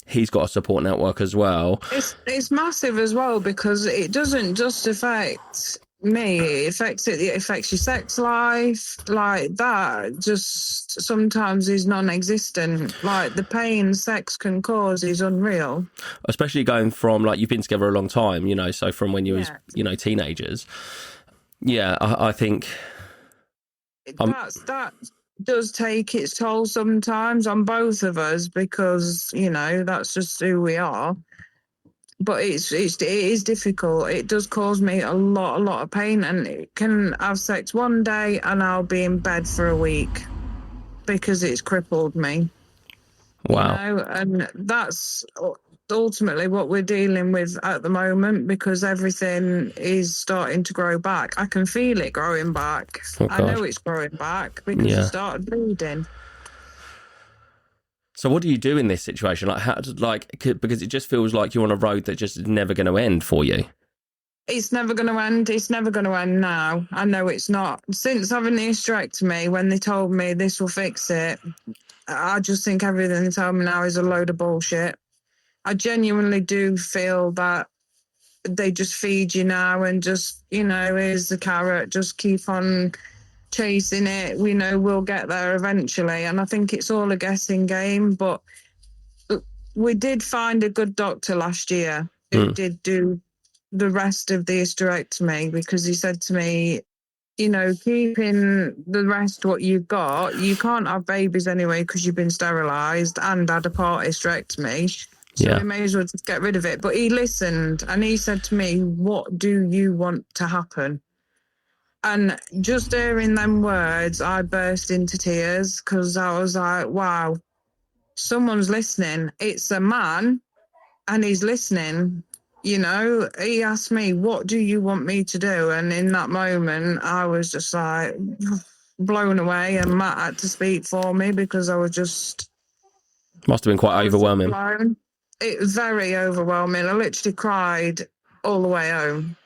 he's got a support network as well.
It's massive as well, because it doesn't just affect me. It affects your sex life. Like that just sometimes is non-existent. Like the pain sex can cause is unreal.
Especially going from, like, you've been together a long time, so from when you was, teenagers. Yeah, I think
that does take its toll sometimes on both of us, because that's just who we are. But it is difficult. It does cause me a lot of pain, and it can have sex one day and I'll be in bed for a week because it's crippled me.
Wow.
And that's ultimately what we're dealing with at the moment, because everything is starting to grow back. I can feel it growing back. I know it's growing back because it started bleeding.
So what do you do in this situation? Because it just feels like you're on a road that just is never going to end for you.
It's never going to end. It's never going to end now. I know it's not. Since having the hysterectomy, when they told me this will fix it, I just think everything they tell me now is a load of bullshit. I genuinely do feel that they just feed you now and just, here's the carrot, just keep on chasing it. We know we'll get there eventually. And I think it's all a guessing game. But we did find a good doctor last year who did do the rest of the hysterectomy, because he said to me, keeping the rest what you've got, you can't have babies anyway because you've been sterilised and had a part hysterectomy. So we may as well just get rid of it. But he listened and he said to me, what do you want to happen? And just hearing them words, I burst into tears, because I was like, wow, someone's listening. It's a man and he's listening. He asked me, what do you want me to do? And in that moment, I was just like blown away, and Matt had to speak for me because I was just...
Must have been quite overwhelming.
It was very overwhelming. I literally cried all the way home.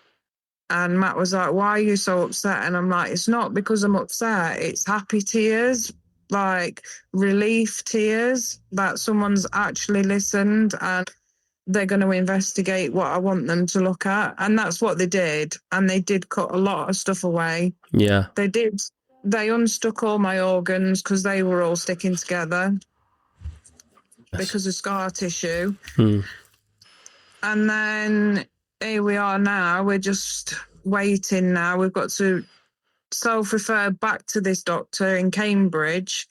And Matt was like, why are you so upset? And I'm like, it's not because I'm upset. It's happy tears, like relief tears that someone's actually listened and they're going to investigate what I want them to look at. And that's what they did. And they did cut a lot of stuff away.
Yeah.
They did. They unstuck all my organs because they were all sticking together because of scar tissue. And then here we are now. We're just waiting now. We've got to self-refer back to this doctor in Cambridge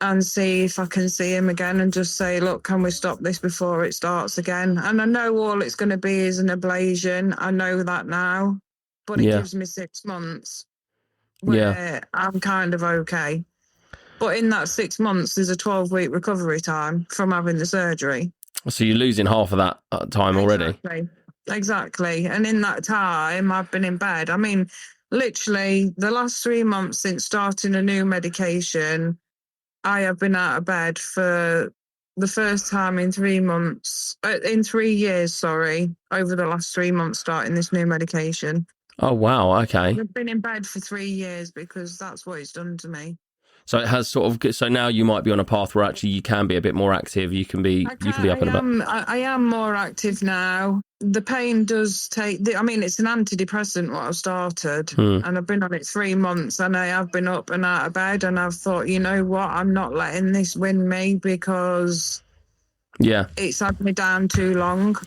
and see if I can see him again and just say, look, can we stop this before it starts again? And I know all it's going to be is an ablation. I know that now. But it gives me 6 months where I'm kind of okay. But in that 6 months, there's a 12-week recovery time from having the surgery.
So you're losing half of that time already.
Exactly. And in that time, I've been in bed. I mean, literally the last 3 months since starting a new medication, I have been out of bed for the first time in 3 months, in 3 years, sorry, over the last 3 months starting this new medication.
Oh, wow. Okay.
I've been in bed for 3 years because that's what it's done to me.
So it has sort of, so now you might be on a path where actually you can be a bit more active. You can be up and about.
I am more active now. The pain does I mean, it's an antidepressant what I've started, and I've been on it 3 months, and I have been up and out of bed, and I've thought, you know what, I'm not letting this win me because it's had me down too long.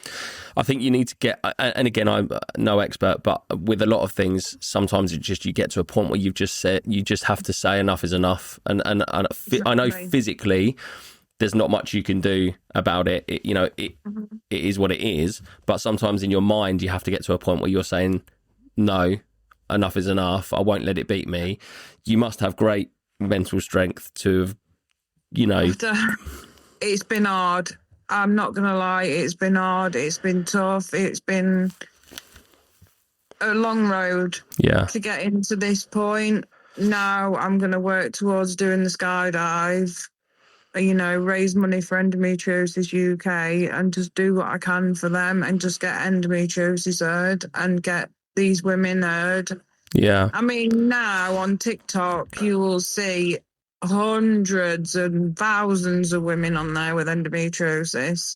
I think you need to get, and again, I'm no expert, but with a lot of things, sometimes you get to a point where you just have to say enough is enough. And exactly. I know physically there's not much you can do about it. It is what it is. But sometimes in your mind, you have to get to a point where you're saying, no, enough is enough. I won't let it beat me. You must have great mental strength to have,
It's been hard. I'm not going to lie. It's been hard. It's been tough. It's been a long road to get into this point. Now I'm going to work towards doing the skydive, raise money for Endometriosis UK and just do what I can for them and just get endometriosis heard and get these women heard.
Yeah.
I mean, now on TikTok, you will see hundreds and thousands of women on there with endometriosis.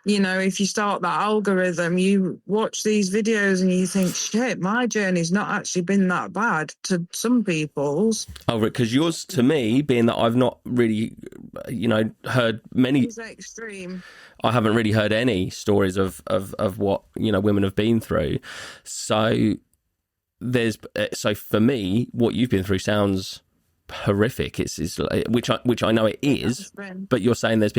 If you start that algorithm, you watch these videos and you think, shit, my journey's not actually been that bad to some people's.
Oh, because yours, to me, being that I've not really, heard many.
It's extreme.
I haven't really heard any stories of what, women have been through. So for me, what you've been through sounds horrific. It's which I know it is, but you're saying there's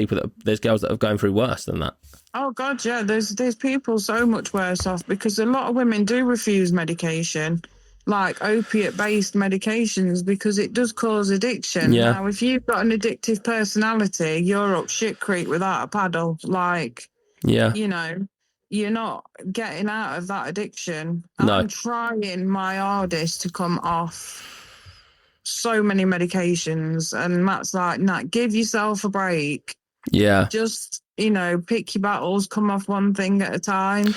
girls that are going through worse than that.
Oh God, yeah. There's people so much worse off because a lot of women do refuse medication, like opiate-based medications, because it does cause addiction.
Yeah.
Now, if you've got an addictive personality, you're up shit creek without a paddle. You're not getting out of that addiction.
No.
I'm trying my hardest to come off so many medications, and Matt's like, Nat, give yourself a break.
Yeah.
Just, pick your battles, come off one thing at a time.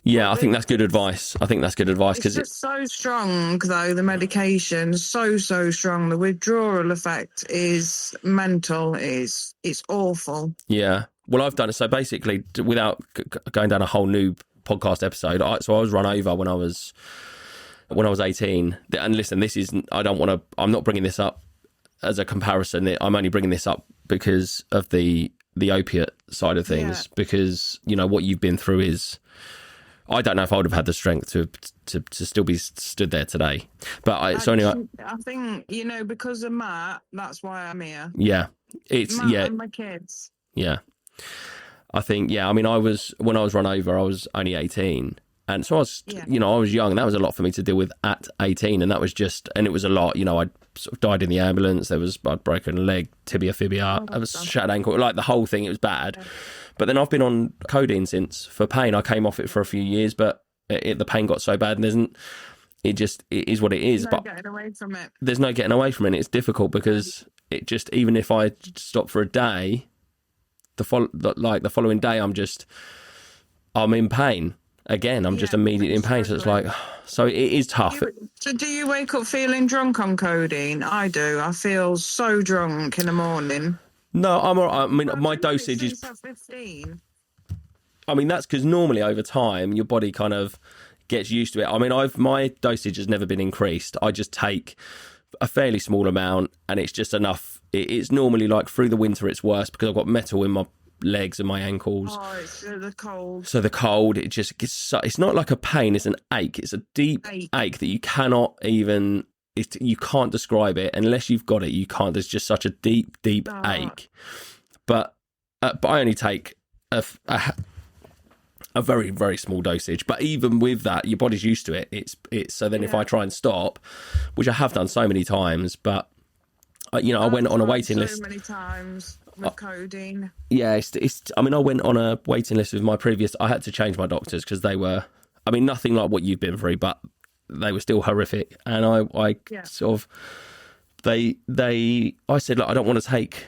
Yeah, I think that's good advice.
It's just so strong, though, the medication, so strong. The withdrawal effect is mental. It's awful.
Yeah. Well, I've done it. So basically, without going down a whole new podcast episode, I was run over when I was 18. And listen, I'm not bringing this up as a comparison. I'm only bringing this up because of the opiate side of things, because, what you've been through is, I don't know if I would have had the strength to still be stood there today. But I
think, because of Matt, that's why I'm here.
Yeah.
Matt and my kids.
Yeah. I think, when I was run over, I was only 18. And so I was, I was young, and that was a lot for me to deal with at 18. And that was and it was a lot, I'd sort of died in the ambulance. I'd broken a leg, tibia, fibia, I was shattered ankle, like the whole thing. It was bad. Yeah. But then I've been on codeine since for pain. I came off it for a few years, but the pain got so bad, and it is what it is.
There's no getting away from it.
There's no getting away from it. It's difficult because it just, even if I stop for a day, the following day, I'm in pain. Again, I'm just immediately in pain. So it's so it is tough.
So do you wake up feeling drunk on codeine? I do. I feel so drunk in the morning.
No, I'm all right. I mean, my dosage is
15.
I mean, that's because normally over time, your body kind of gets used to it. I mean, my dosage has never been increased. I just take a fairly small amount, and it's just enough. It's normally through the winter, it's worse because I've got metal in my legs and my ankles.
Oh, it's the cold.
So the cold, it just gets it's not like a pain, it's an ache. It's a deep ache that you cannot even, you can't describe it unless you've got it. You can't. There's just such a deep ache. But I only take a very, very small dosage. But even with that, your body's used to it. It's so then if I try and stop, which I have done so many times, but I went on a waiting list
so many times. with codeine.
Yeah, it's. I mean, I went on a waiting list with my previous. I had to change my doctors because they were. I mean, nothing like what you've been through, but they were still horrific. And I sort of. I said, look, I don't want to take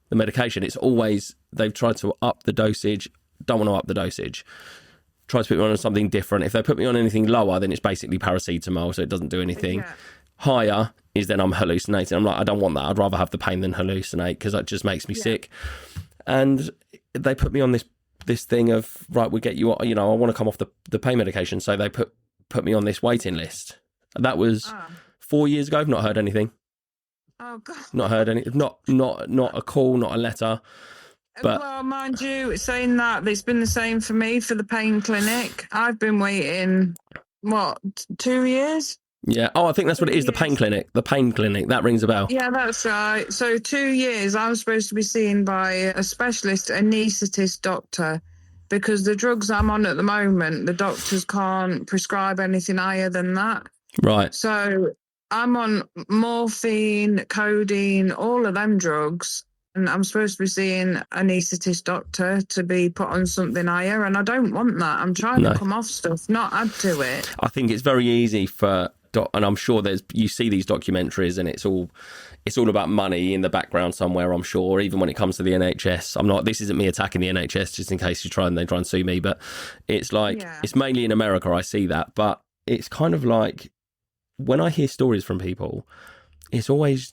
the medication. It's always they've tried to up the dosage. Don't want to up the dosage. Try to put me on something different. If they put me on anything lower, then it's basically paracetamol, so it doesn't do anything.
Yeah.
Higher is then I'm hallucinating. I'm like, I don't want that. I'd rather have the pain than hallucinate because that just makes me sick. And they put me on this thing of, right, we'll get you, I want to come off the pain medication. So they put me on this waiting list. And that was 4 years ago. I've not heard anything.
Oh, God.
Not heard any, not a call, not a letter. But,
well, mind you, saying that, it's been the same for me for the pain clinic. I've been waiting, 2 years?
Yeah. Oh, I think that's what it is. The pain clinic. The pain clinic. That rings a bell.
Yeah, that's right. So 2 years, I'm supposed to be seen by a specialist anaesthetist doctor because the drugs I'm on at the moment, the doctors can't prescribe anything higher than that.
Right.
So I'm on morphine, codeine, all of them drugs. And I'm supposed to be seeing an anaesthetist doctor to be put on something higher. And I don't want that. I'm trying to come off stuff, not add to it.
I think it's very easy and I'm sure you see these documentaries and it's all about money in the background somewhere, I'm sure, even when it comes to the NHS. This isn't me attacking the NHS just in case they try and sue me, but it's like, it's mainly in America I see that. But it's kind of like, when I hear stories from people, it's always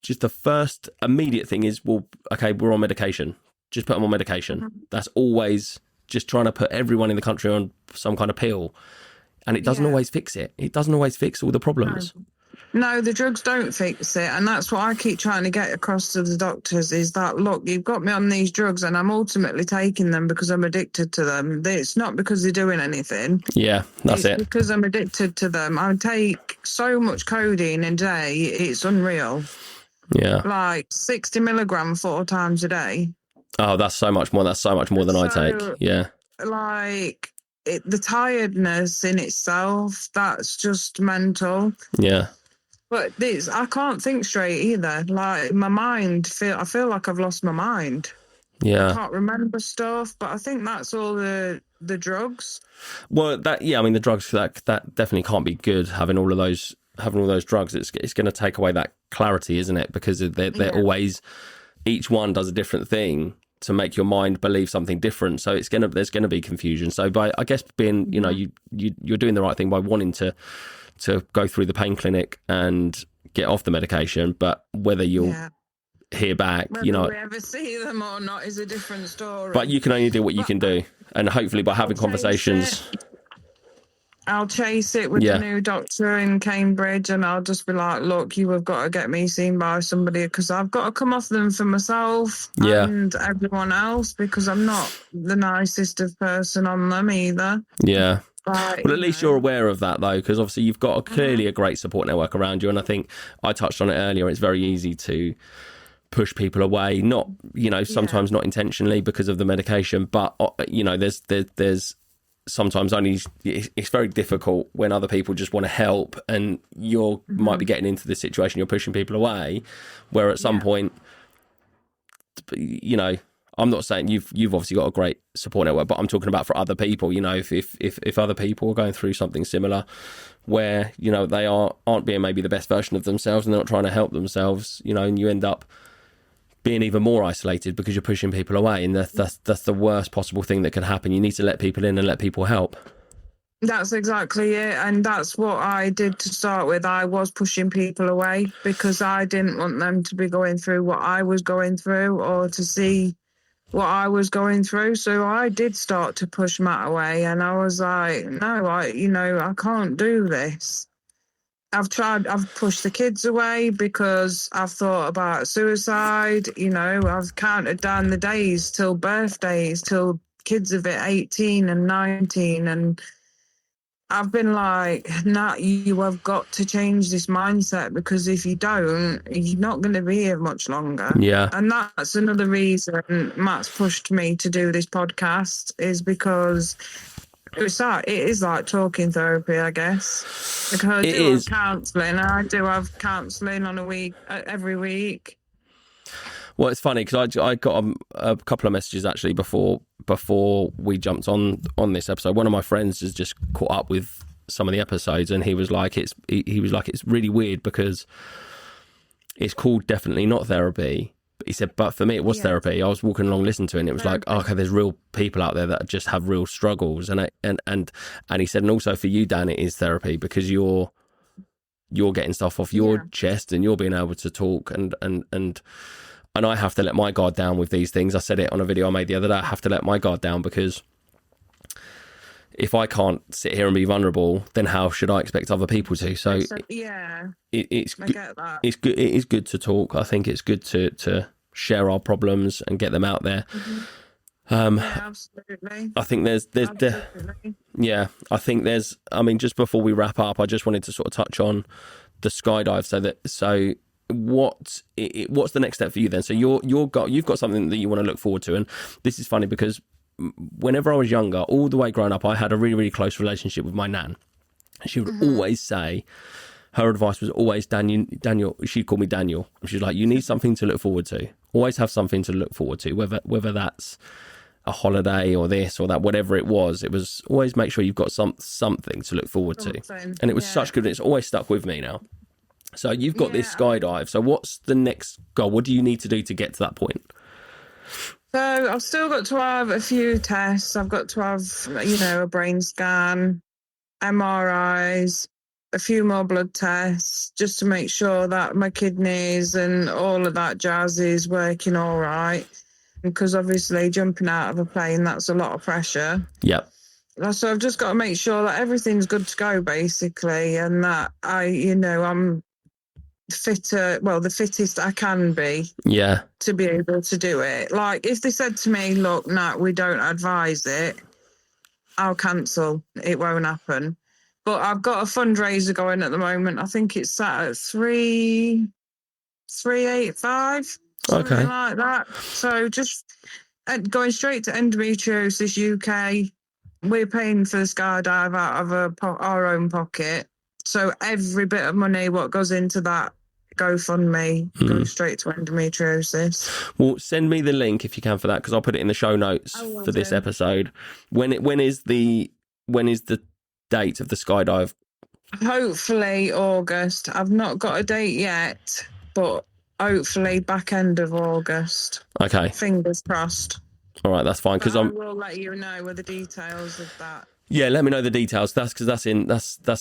just the first immediate thing is, well, okay, we're on medication. Just put them on medication. Mm-hmm. That's always just trying to put everyone in the country on some kind of pill. And it doesn't always fix it. It doesn't always fix all the problems.
No, the drugs don't fix it. And that's what I keep trying to get across to the doctors is that, look, you've got me on these drugs and I'm ultimately taking them because I'm addicted to them. It's not because they're doing anything.
Yeah, that's it.
It's because I'm addicted to them. I take so much codeine a day, it's unreal.
Yeah.
Like 60 milligrams 4 times a day.
Oh, that's so much more. That's so much more than I take. Yeah.
Like the tiredness in itself, that's just mental.
Yeah.
But I can't think straight either. Like my mind, I feel like I've lost my mind.
Yeah.
I can't remember stuff, but I think that's all the drugs.
Well, the drugs, that definitely can't be good, having all those drugs. It's going to take away that clarity, isn't it? Because they're always, each one does a different thing to make your mind believe something different. So there's going to be confusion. So by, I guess, being, you're doing the right thing by wanting to go through the pain clinic and get off the medication, but whether you'll hear back,
whether we ever see them or not is a different story.
But you can only do what you can do, and hopefully by having conversations.
I'll chase it with the new doctor in Cambridge, and I'll just be like, look, you have got to get me seen by somebody because I've got to come off them for myself and everyone else because I'm not the nicest of person on them either.
Yeah. But, well, at least you're aware of that, though, because obviously you've got clearly a great support network around you. And I think I touched on it earlier. It's very easy to push people away, not, sometimes not intentionally because of the medication, but, there's sometimes only, it's very difficult when other people just want to help and you might be getting into this situation, you're pushing people away, where at some point, I'm not saying you've obviously got a great support network, but I'm talking about for other people. If other people are going through something similar, where they aren't being maybe the best version of themselves and they're not trying to help themselves, and you end up being even more isolated because you're pushing people away, and that's the worst possible thing that can happen. You need to let people in and let people help.
That's exactly it, and that's what I did to start with. I was pushing people away because I didn't want them to be going through what I was going through or to see what I was going through. So I did start to push Matt away, and I was like, no, I can't do this. I've pushed the kids away because I've thought about suicide. I've counted down the days till birthdays, till kids are 18 and 19. And I've been like, nah, you have got to change this mindset because if you don't, you're not going to be here much longer.
Yeah.
And that's another reason Matt's pushed me to do this podcast is because it is like talking therapy, I guess. Because I do have counselling. I do have counselling on every week.
Well, it's funny because I got a couple of messages actually before we jumped on this episode. One of my friends has just caught up with some of the episodes, and he was like, it's really weird because it's called Definitely Not Therapy. But he said, but for me, it was therapy. I was walking along listening to it, and it was like, oh, okay, there's real people out there that just have real struggles, and he said, and also for you, Dan, it is therapy because you're getting stuff off your chest, and you're being able to talk, and I have to let my guard down with these things. I said it on a video I made the other day. I have to let my guard down because if I can't sit here and be vulnerable, then how should I expect other people to? So
I get that.
It's good. It is good to talk. I think it's good to share our problems and get them out there.
Absolutely.
I think I mean, just before we wrap up, I just wanted to sort of touch on the skydive. So what's the next step for you then? So you've got something that you want to look forward to, and this is funny because whenever I was younger, all the way growing up, I had a really, really close relationship with my nan. She would always say, her advice was always, Daniel, she'd call me Daniel. She's like, you need something to look forward to. Always have something to look forward to, whether that's a holiday or this or that, whatever it was always make sure you've got something to look forward to. And it was such good, it's always stuck with me now. So you've got this skydive. So what's the next goal? What do you need to do to get to that point?
So I've still got to have a few tests. I've got to have, a brain scan, MRIs, a few more blood tests, just to make sure that my kidneys and all of that jazz is working all right. Because obviously jumping out of a plane, that's a lot of pressure.
Yep.
So I've just got to make sure that everything's good to go, basically, and that I'm fitter, the fittest I can be. Yeah. To be able to do it. Like, if they said to me, look, Nat, we don't advise it, I'll cancel. It won't happen. But I've got a fundraiser going at the moment. I think it's sat at 385, something like that. So just going straight to Endometriosis UK. We're paying for the skydive out of our own pocket. So every bit of money what goes into that GoFundMe goes straight to endometriosis. Well,
send me the link if you can for that, because I'll put it in the show notes for this episode. When is the date of the skydive?
Hopefully August. I've not got a date yet, but hopefully back end of August.
Okay.
Fingers crossed.
All right, that's fine. Because I
will let you know with the details of that.
Yeah, let me know the details. That's an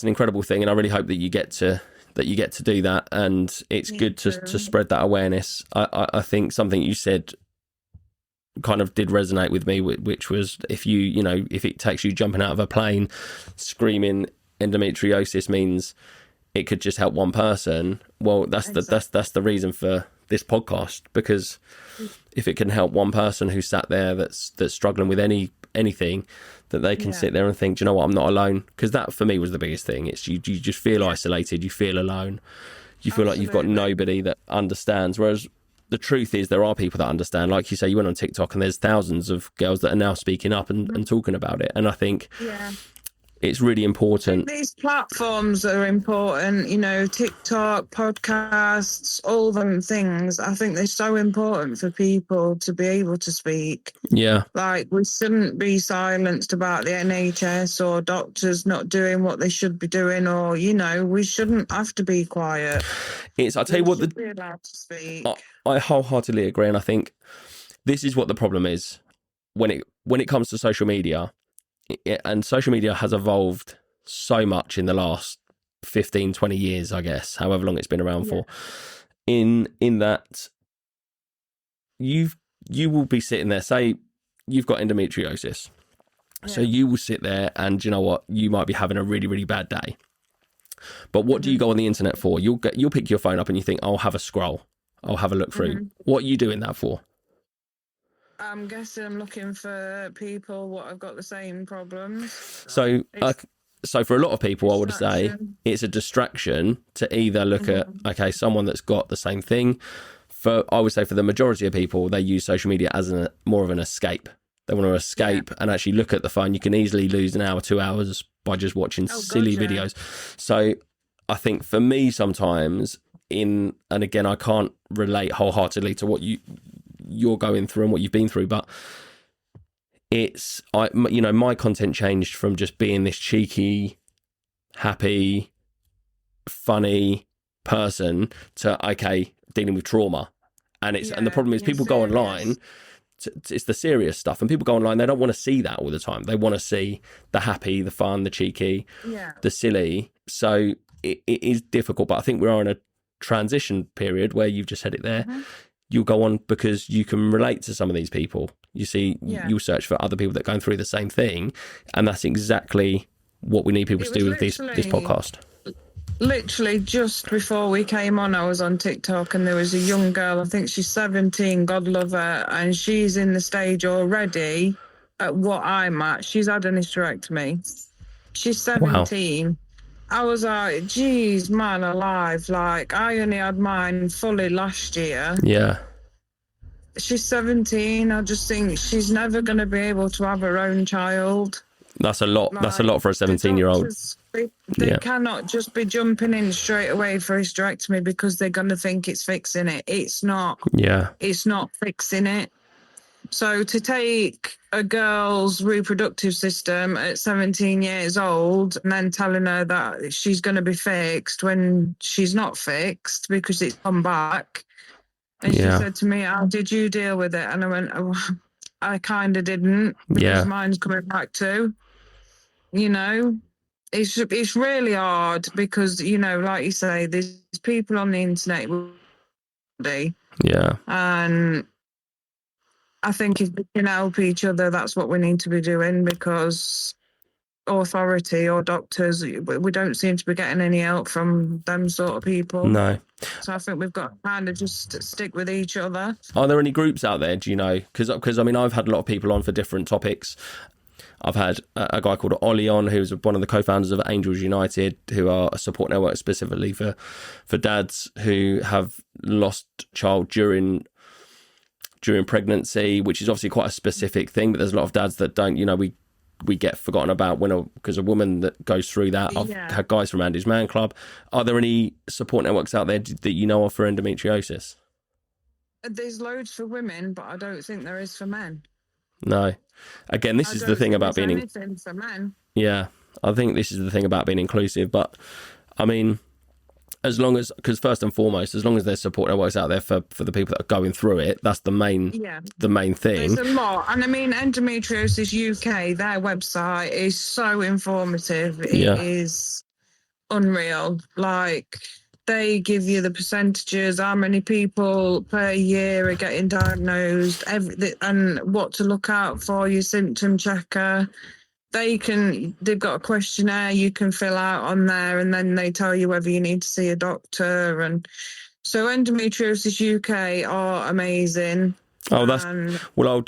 incredible thing, and I really hope that you get to do that. And it's good to spread that awareness. I think something you said kind of did resonate with me, which was if it takes you jumping out of a plane, screaming endometriosis means it could just help one person. Well, that's the reason for this podcast, because if it can help one person who sat there that's struggling with anything, that they can sit there and think, do you know what, I'm not alone. Because that for me was the biggest thing. It's you just feel isolated, you feel alone, you feel like you've got nobody that understands. Whereas the truth is there are people that understand. Like you say, you went on TikTok and there's thousands of girls that are now speaking up and talking about it. And I think it's really important.
These platforms are important, TikTok, podcasts, all them things. I think they're so important for people to be able to speak. Yeah. Like, we shouldn't be silenced about the NHS or doctors not doing what they should be doing, or, we shouldn't have to be quiet.
I'll tell you what,
be allowed to speak.
I wholeheartedly agree. And I think this is what the problem is when it comes to social media. And social media has evolved so much in the last 15, 20 years, I guess, however long it's been around for, in that you will be sitting there, say you've got endometriosis. So you will sit there and, you know what, you might be having a really, really bad day. But what do you go on the internet for? You'll pick your phone up and you think, I'll have a scroll. I'll have a look through. What are you doing that for?
I'm guessing I'm looking for people what have got the same problems.
So for a lot of people, I would say it's a distraction to either look at, someone that's got the same thing. I would say for the majority of people, they use social media as more of an escape. They want to escape and actually look at the phone. You can easily lose an hour, 2 hours by just watching silly videos. So I think for me, sometimes and again, I can't relate wholeheartedly to what you're going through and what you've been through, but my content changed from just being this cheeky, happy, funny person to, okay, dealing with trauma. And and the problem is people go online, it's the serious stuff, and people go online, they don't want to see that all the time. They want to see the happy, the fun, the cheeky, the silly. So it is difficult, but I think we are in a transition period where you've just said it there. You'll go on because you can relate to some of these people. You see, you'll search for other people that are going through the same thing, and that's exactly what we need people to do with this podcast.
Literally just before we came on, I was on TikTok, and there was a young girl, I think she's 17, God love her, and she's in the stage already at what I'm at. She's had an hysterectomy. She's 17. Wow. I was like, geez, man alive. Like, I only had mine fully last year.
Yeah.
She's 17. I just think she's never going to be able to have her own child.
That's a lot. Like, that's a lot for a 17-year-old.
They cannot just be jumping in straight away for hysterectomy because they're going to think it's fixing it. It's not. Yeah. It's not fixing it. So to take a girl's reproductive system at 17 years old and then telling her that she's going to be fixed when she's not fixed because it's come back. And she said to me, how did you deal with it? And I went, oh, I kind of didn't, because mine's coming back too. You know, it's really hard because, you know, like you say, there's people on the internet. Yeah. And I think if we can help each other, that's what we need to be doing, because authority or doctors, we don't seem to be getting any help from them sort of people. No. So I think we've got to kind of just stick with each other. Are there any groups out there, do you know? Because I mean, I've had a lot of people on for different topics. I've had a guy called Ollie on, who's one of the co-founders of Angels United, who are a support network specifically for dads who have lost child during pregnancy, which is obviously quite a specific thing, but there's a lot of dads that don't, you know, we get forgotten about because a woman that goes through that. I've had guys from Andy's Man Club. Are there any support networks out there that you know of for endometriosis? There's loads for women, but I don't think there is for men. No. Again, this is the thing about being anything for men. Yeah, I think this is the thing about being inclusive. But I mean, as long as, because first and foremost, as long as there's support networks out there for the people that are going through it, that's the main thing. There's a lot. And I mean, Endometriosis UK, their website is so informative. It is unreal. Like, they give you the percentages, how many people per year are getting diagnosed, everything, and what to look out for, your symptom checker. They've got a questionnaire you can fill out on there, and then they tell you whether you need to see a doctor. And so Endometriosis UK are amazing. Oh,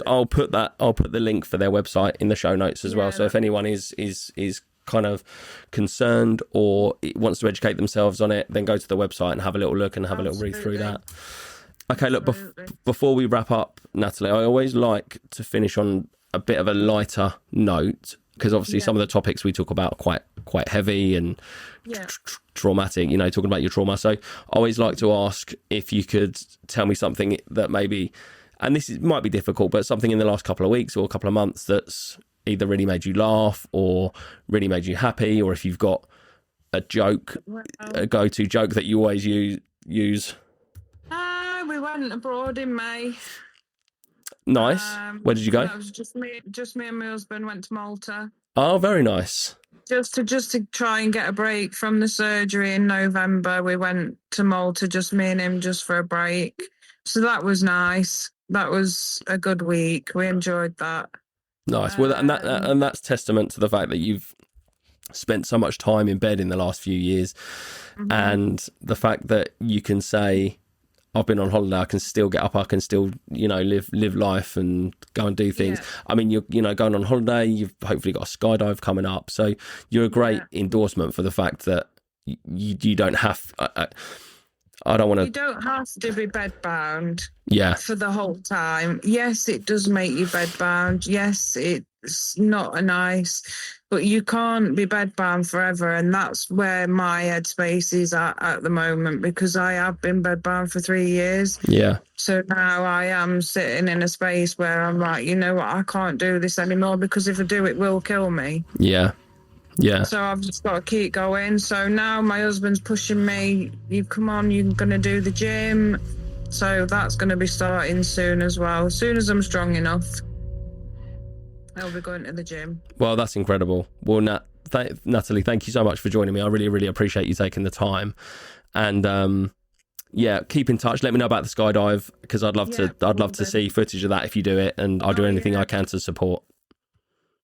I'll put the link for their website in the show notes as well. So if anyone is kind of concerned or wants to educate themselves on it, then go to the website and have a little look and have a little read through that. Okay, look, before we wrap up, Natalie, I always like to finish on a bit of a lighter note, because obviously some of the topics we talk about are quite heavy and traumatic, you know, talking about your trauma. So I always like to ask if you could tell me something that maybe, and might be difficult, but something in the last couple of weeks or a couple of months that's either really made you laugh or really made you happy, or if you've got a joke, a go-to joke that you always use. We went abroad in May. Nice. Where did you go? That was just me and my husband went to Malta. Oh, very nice. Just to try and get a break from the surgery in November. We went to Malta, just me and him, just for a break. So that was nice. That was a good week. We enjoyed that. Nice. Well, and that's testament to the fact that you've spent so much time in bed in the last few years, and the fact that you can say, I've been on holiday, I can still get up, I can still, you know, live life and go and do things. I mean, you're going on holiday, you've hopefully got a skydive coming up, so you're a great endorsement for the fact that you don't have.
I don't want
You
to.
don't have to be bedbound
Yeah,
for the whole time. Yes, it does make you bedbound. Yes, it's not a nice, but you can't be bedbound forever. And that's where my headspace is at the moment, because I have been bedbound for 3 years.
yeah,
So now I am sitting in a space where I'm like, you know what, I can't do this anymore, because if I do, it will kill me.
yeah, yeah.
So I've just got to keep going. So now my husband's pushing me. You come on, you're going to do the gym. So that's going to be starting soon as well. As soon as I'm strong enough, I'll be going to the gym.
Well, that's incredible. Well, Natalie, thank you so much for joining me. I really, really appreciate you taking the time. And yeah, keep in touch. Let me know about the skydive, because I'd love to see footage of that if you do it, and I'll do anything I can to support.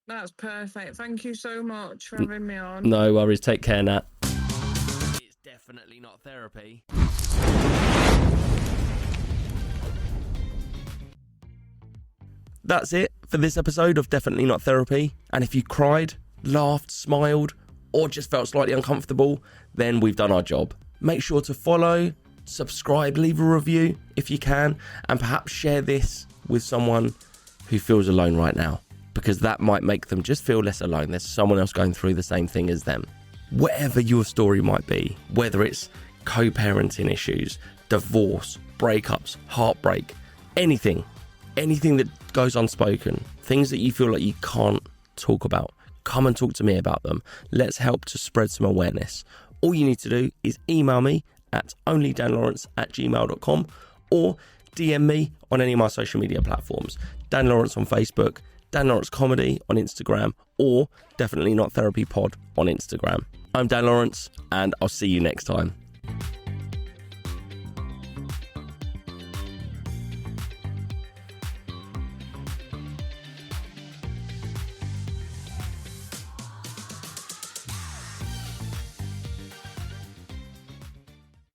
That's perfect. Thank you so much for having me on.
No worries. Take care, Nat. It's definitely not therapy. That's it for this episode of Definitely Not Therapy. And if you cried, laughed, smiled, or just felt slightly uncomfortable, then we've done our job. Make sure to follow, subscribe, leave a review if you can, and perhaps share this with someone who feels alone right now, because that might make them just feel less alone. There's someone else going through the same thing as them. Whatever your story might be, whether it's co-parenting issues, divorce, breakups, heartbreak, anything that goes unspoken, things that you feel like you can't talk about, come and talk to me about them. Let's help to spread some awareness. All you need to do is email me at onlydanlawrence@gmail.com or DM me on any of my social media platforms. Dan Lawrence on Facebook, Dan Lawrence Comedy on Instagram, or Definitely Not Therapy Pod on Instagram. I'm Dan Lawrence, and I'll see you next time.